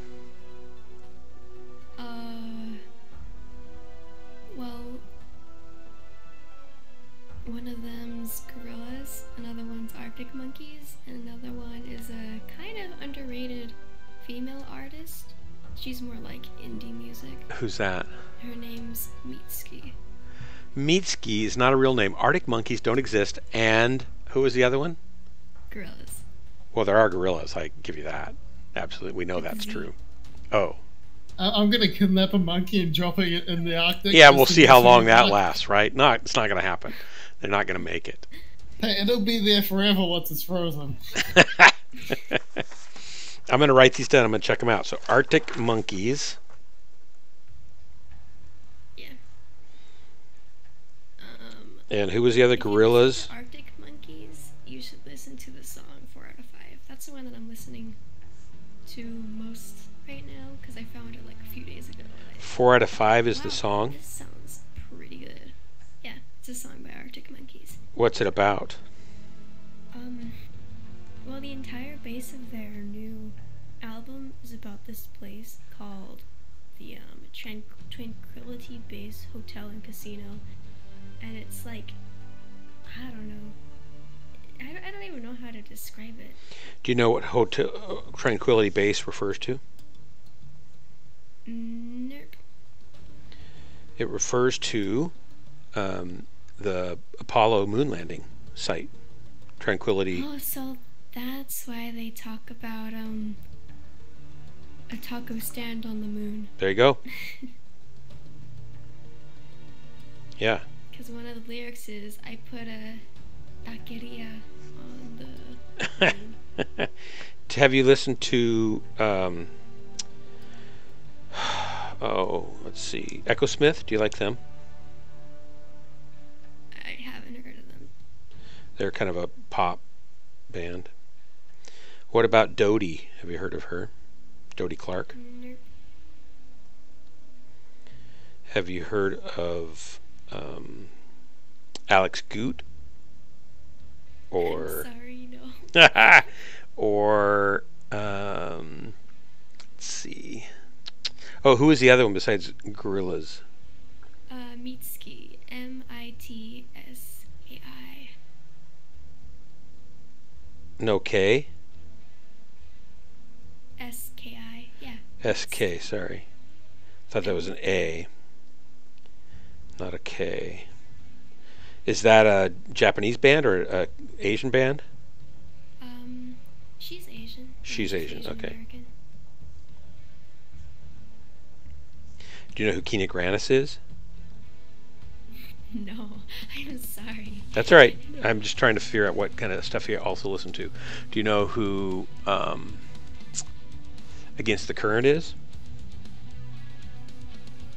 Well, one of them's Gorillas, another one's Arctic Monkeys, and another one is a kind of underrated female artist. She's more like indie music. Who's that? Her name's Mitski. Mitski is not a real name. Arctic Monkeys don't exist. And who is the other one? Gorillas. Well, there are gorillas. I give you that. Absolutely. We know that's true. Oh. I'm gonna kidnap a monkey and drop it in the Arctic. Yeah, we'll see how long that lasts, right? No, it's not going to happen. They're not going to make it. Hey, it'll be there forever once it's frozen. I'm going to write these down. I'm going to check them out. So, Arctic Monkeys. Yeah. And who was the other? Gorillas? Arctic Monkeys. You should listen to the song 4 out of 5. That's the one that I'm listening to most right now because I found it like a few days ago. 4 out of 5 is the song. This sounds pretty good. Yeah, it's a song by Arctic Monkeys. What's it about? Well, the entire base of their new album is about this place called the Tranquility Base Hotel and Casino, and it's like, I don't know. I don't even know how to describe it. Do you know what Hotel Tranquility Base refers to? Nope. It refers to the Apollo moon landing site, Tranquility. Oh, so that's why they talk about a taco stand on the moon. There you go. Yeah. Because one of the lyrics is, I put a taqueria on the moon. Have you listened to let's see, Echo Smith? Do you like them? I haven't heard of them. They're kind of a pop band. What about Dodie? Have you heard of her? Dodie Clark? Nope. Have you heard of Alex Goot? Or I'm sorry, no. or let's see. Oh, who is the other one besides Gorillas? Mitski. Mitski. No K? Ski. Yeah. SK, sorry. Thought that was an A. Not a K. Is that a Japanese band or a Asian band? She's Asian. She's Asian, okay. American. Do you know who Keena Grannis is? No, I'm sorry. That's all right. I'm just trying to figure out what kind of stuff you also listen to. Do you know who Against the Current is?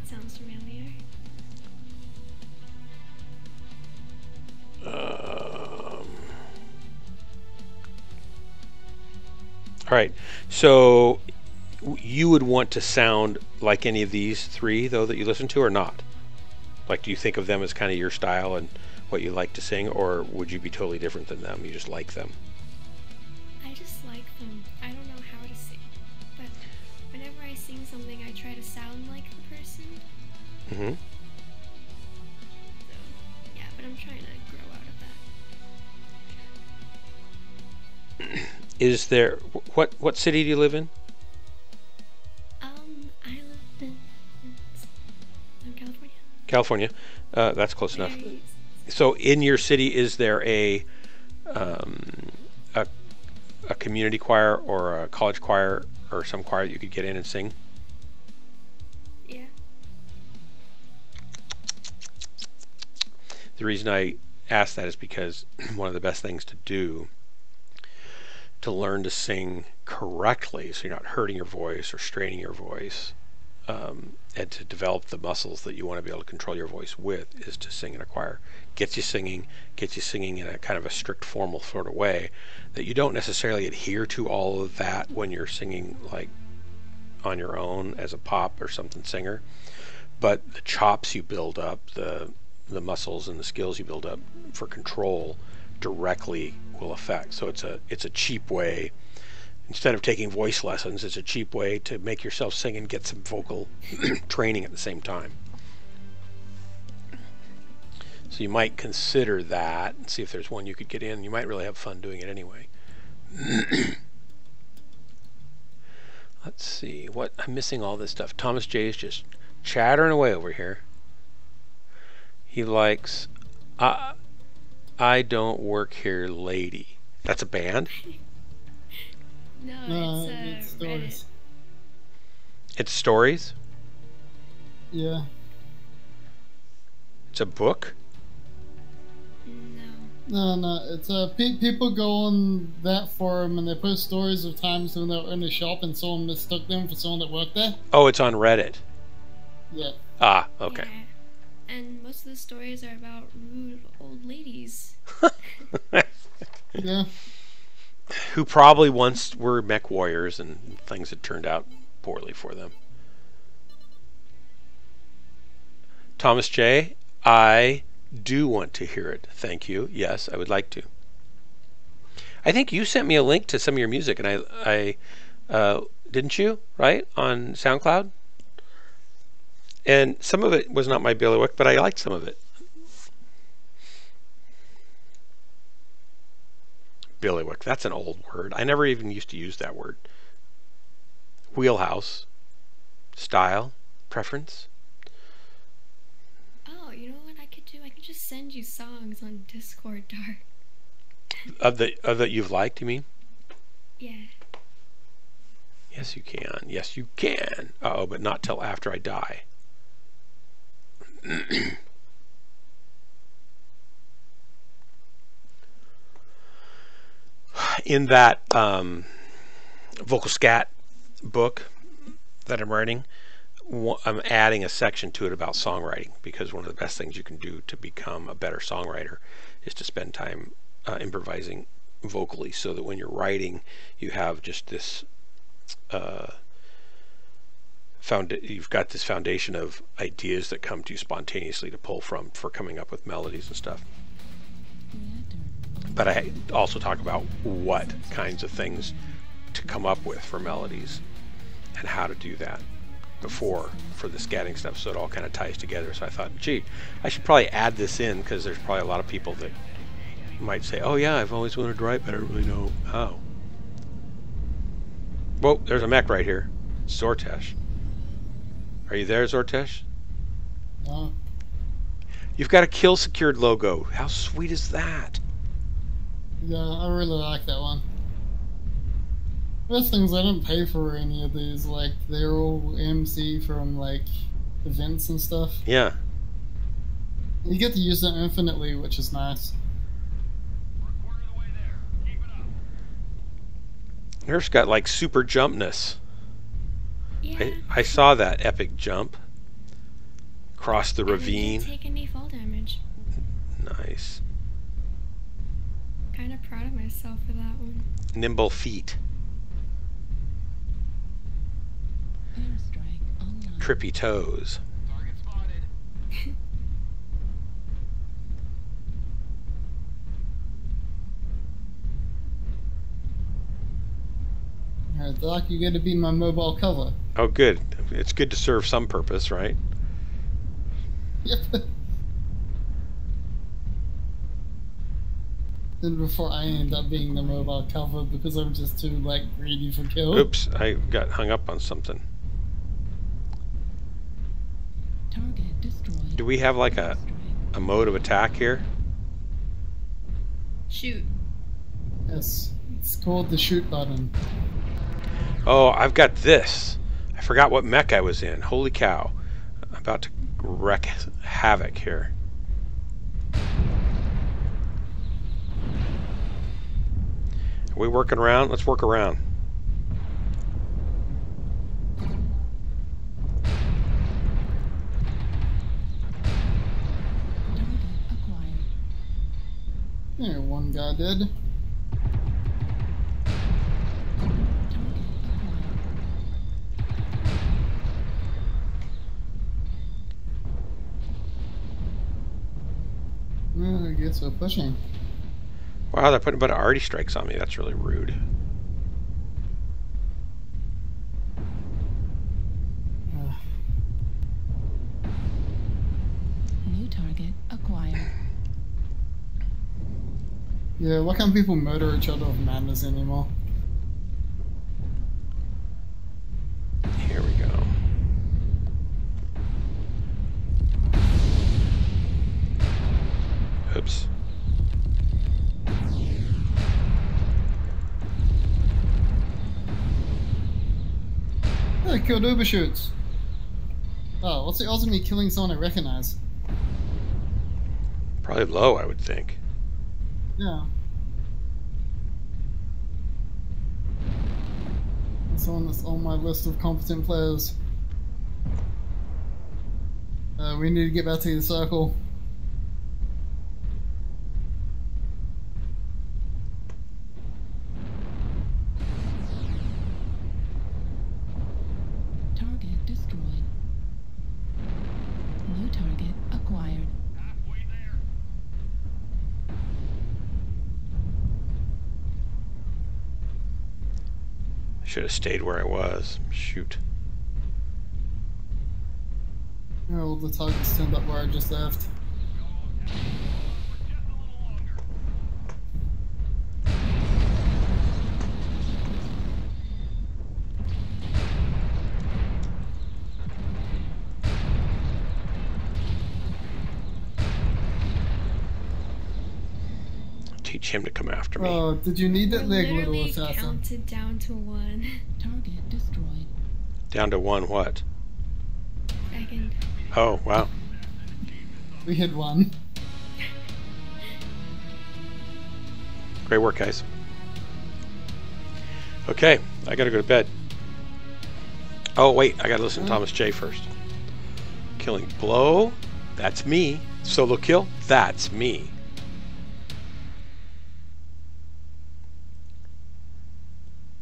Sounds familiar. All right. So you would want to sound like any of these three, though, that you listen to, or not? Like, do you think of them as kind of your style and what you like to sing, or would you be totally different than them? You just like them? I sound like the person. Mm-hmm. So, yeah, but I'm trying to grow out of that. Is there what city do you live in? I live in California. California. That's close enough. Very- So in your city, is there a community choir or a college choir or some choir that you could get in and sing? Yeah. The reason I ask that is because one of the best things to do to learn to sing correctly, so you're not hurting your voice or straining your voice, and to develop the muscles that you want to be able to control your voice with, is to sing in a choir. Gets you singing in a kind of a strict formal sort of way that you don't necessarily adhere to all of that when you're singing like on your own as a pop or something singer, but the chops you build up, the muscles and the skills you build up for control directly will affect. So it's a cheap way. Instead of taking voice lessons, it's a cheap way to make yourself sing and get some vocal training at the same time. So you might consider that and see if there's one you could get in. You might really have fun doing it anyway. Let's see, what I'm missing all this stuff. Thomas J is just chattering away over here. He likes I don't work here, lady. That's a band? No, No, it's it's Reddit. stories. It's stories? Yeah. It's a book? No. No, it's people go on that forum and they post stories of times when they're in a shop and someone mistook them for someone that worked there. Oh, it's on Reddit. Yeah. Ah, okay. Yeah. And most of the stories are about rude old ladies. Yeah. Who probably once were mech warriors and things had turned out poorly for them. Thomas J, I do want to hear it. Thank you. Yes, I would like to. I think you sent me a link to some of your music, and I didn't you? Right? On SoundCloud? And some of it was not my bailiwick, but I liked some of it. Bailiwick, that's an old word. I never even used to use that word. Wheelhouse. Style. Preference. Oh, you know what I could do? I could just send you songs on Discord, Dark. Of that you've liked, you mean? Yeah. Yes, you can. Yes, you can. Uh-oh, but not till after I die. In that vocal scat book that I'm writing, I'm adding a section to it about songwriting, because one of the best things you can do to become a better songwriter is to spend time improvising vocally, so that when you're writing, you have just this you've got this foundation of ideas that come to you spontaneously to pull from for coming up with melodies and stuff. But I also talk about what kinds of things to come up with for melodies and how to do that before for the scatting stuff, so it all kind of ties together. So I thought, gee, I should probably add this in, because there's probably a lot of people that might say, oh yeah, I've always wanted to write, but I don't really know how. Whoa, there's a mech right here. Zortesh. Are you there, Zortesh? No. You've got a kill secured logo. How sweet is that? Yeah, I really like that one. Best things, I didn't pay for any of these, like they're all MC from like events and stuff. Yeah. You get to use them infinitely, which is nice. Nerf's got like super jumpness. Yeah. I saw that epic jump across the And I ravine. didn't take any fall damage. Nice. Kind of proud of myself for that one. Nimble feet. Airstrike online. Trippy toes. Alright, Doc, you're gonna be my mobile cover. Oh, good. It's good to serve some purpose, right? Yep. Then before I end up being the mobile cover because I'm just too, like, greedy for kill. Oops, I got hung up on something. Target destroyed. Do we have like a mode of attack here? Shoot. Yes, it's called the shoot button. Oh, I've got this. I forgot what mech I was in. Holy cow. I'm about to wreak havoc here. Are we working around? Let's work around. Target acquired. There, one guy did. Target acquired. Well, I guess we're pushing. Wow, they're putting a bunch of arty strikes on me. That's really rude. New target acquired. Yeah, why can't people murder each other with manners anymore? Here we go. Oops. I killed overshoots. Oh, what's the odds of me killing someone I recognize? Probably low, I would think. Yeah. Someone that's on my list of competent players. We need to get back to the circle. Target destroyed. New target acquired. I should have stayed where I was. Shoot. Oh, all the targets turned up where I just left. Teach him to come after me. Oh, did you need that We're leg, little literally assassin? counted down to 1 Target destroyed. Down to 1 what? second. Oh, wow. We hit one. Great work, guys. Okay, I gotta go to bed. Oh, wait, I gotta listen to Thomas J first. Killing blow, that's me. Solo kill, that's me.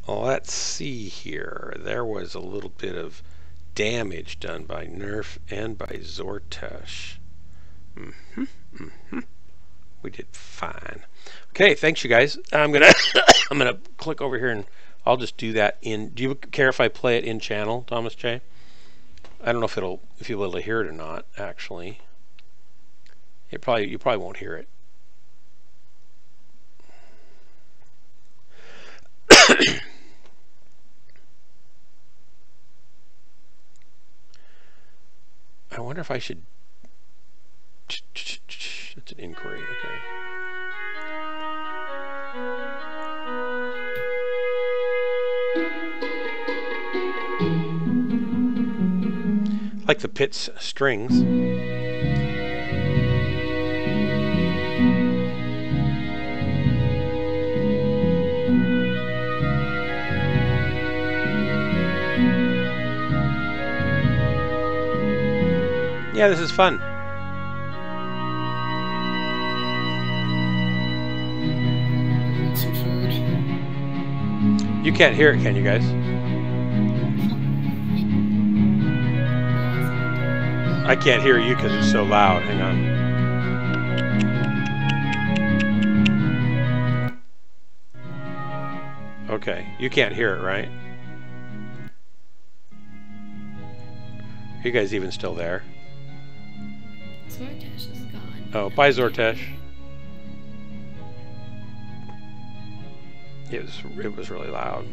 Let's see here. There was a little bit of damage done by Nerf and by Zortesh. We did fine. Okay, thanks you guys. I'm gonna I'm gonna click over here and I'll just do that in. Do you care if I play it in channel, Thomas J? I don't know if you'll be able to hear it or not. Actually, you probably won't hear it. I wonder if I should. It's an inquiry. Okay. Like the Pitts strings. Yeah, this is fun. Some food. You can't hear it, can you guys? I can't hear you because it's so loud. Hang on. Okay, you can't hear it, right? Are you guys even still there? Zortesh is gone. Oh, bye, Zortesh. It was really loud.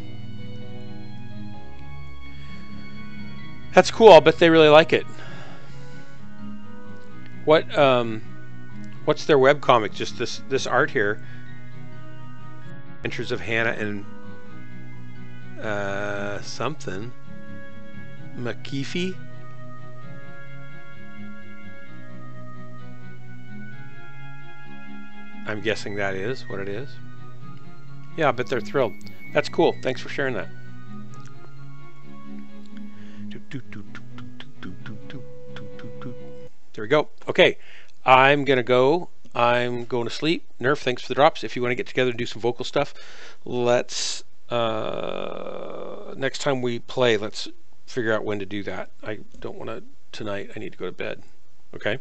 That's cool. I'll bet they really like it. What's their webcomic? Just this art here. Adventures of Hannah and something. McKeefy. I'm guessing that is what it is. Yeah, I bet they're thrilled. That's cool. Thanks for sharing that. There we go. Okay, I'm going to sleep. Nerf, thanks for the drops. If you want to get together and do some vocal stuff, let's, next time we play, let's figure out when to do that. I don't want to tonight. I need to go to bed. Okay?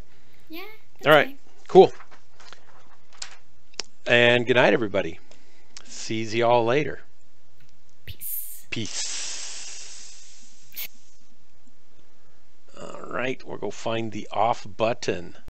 Yeah. All right. Fine. Cool. And good night, everybody. See y'all later. Peace. Peace. All right, we'll go find the off button.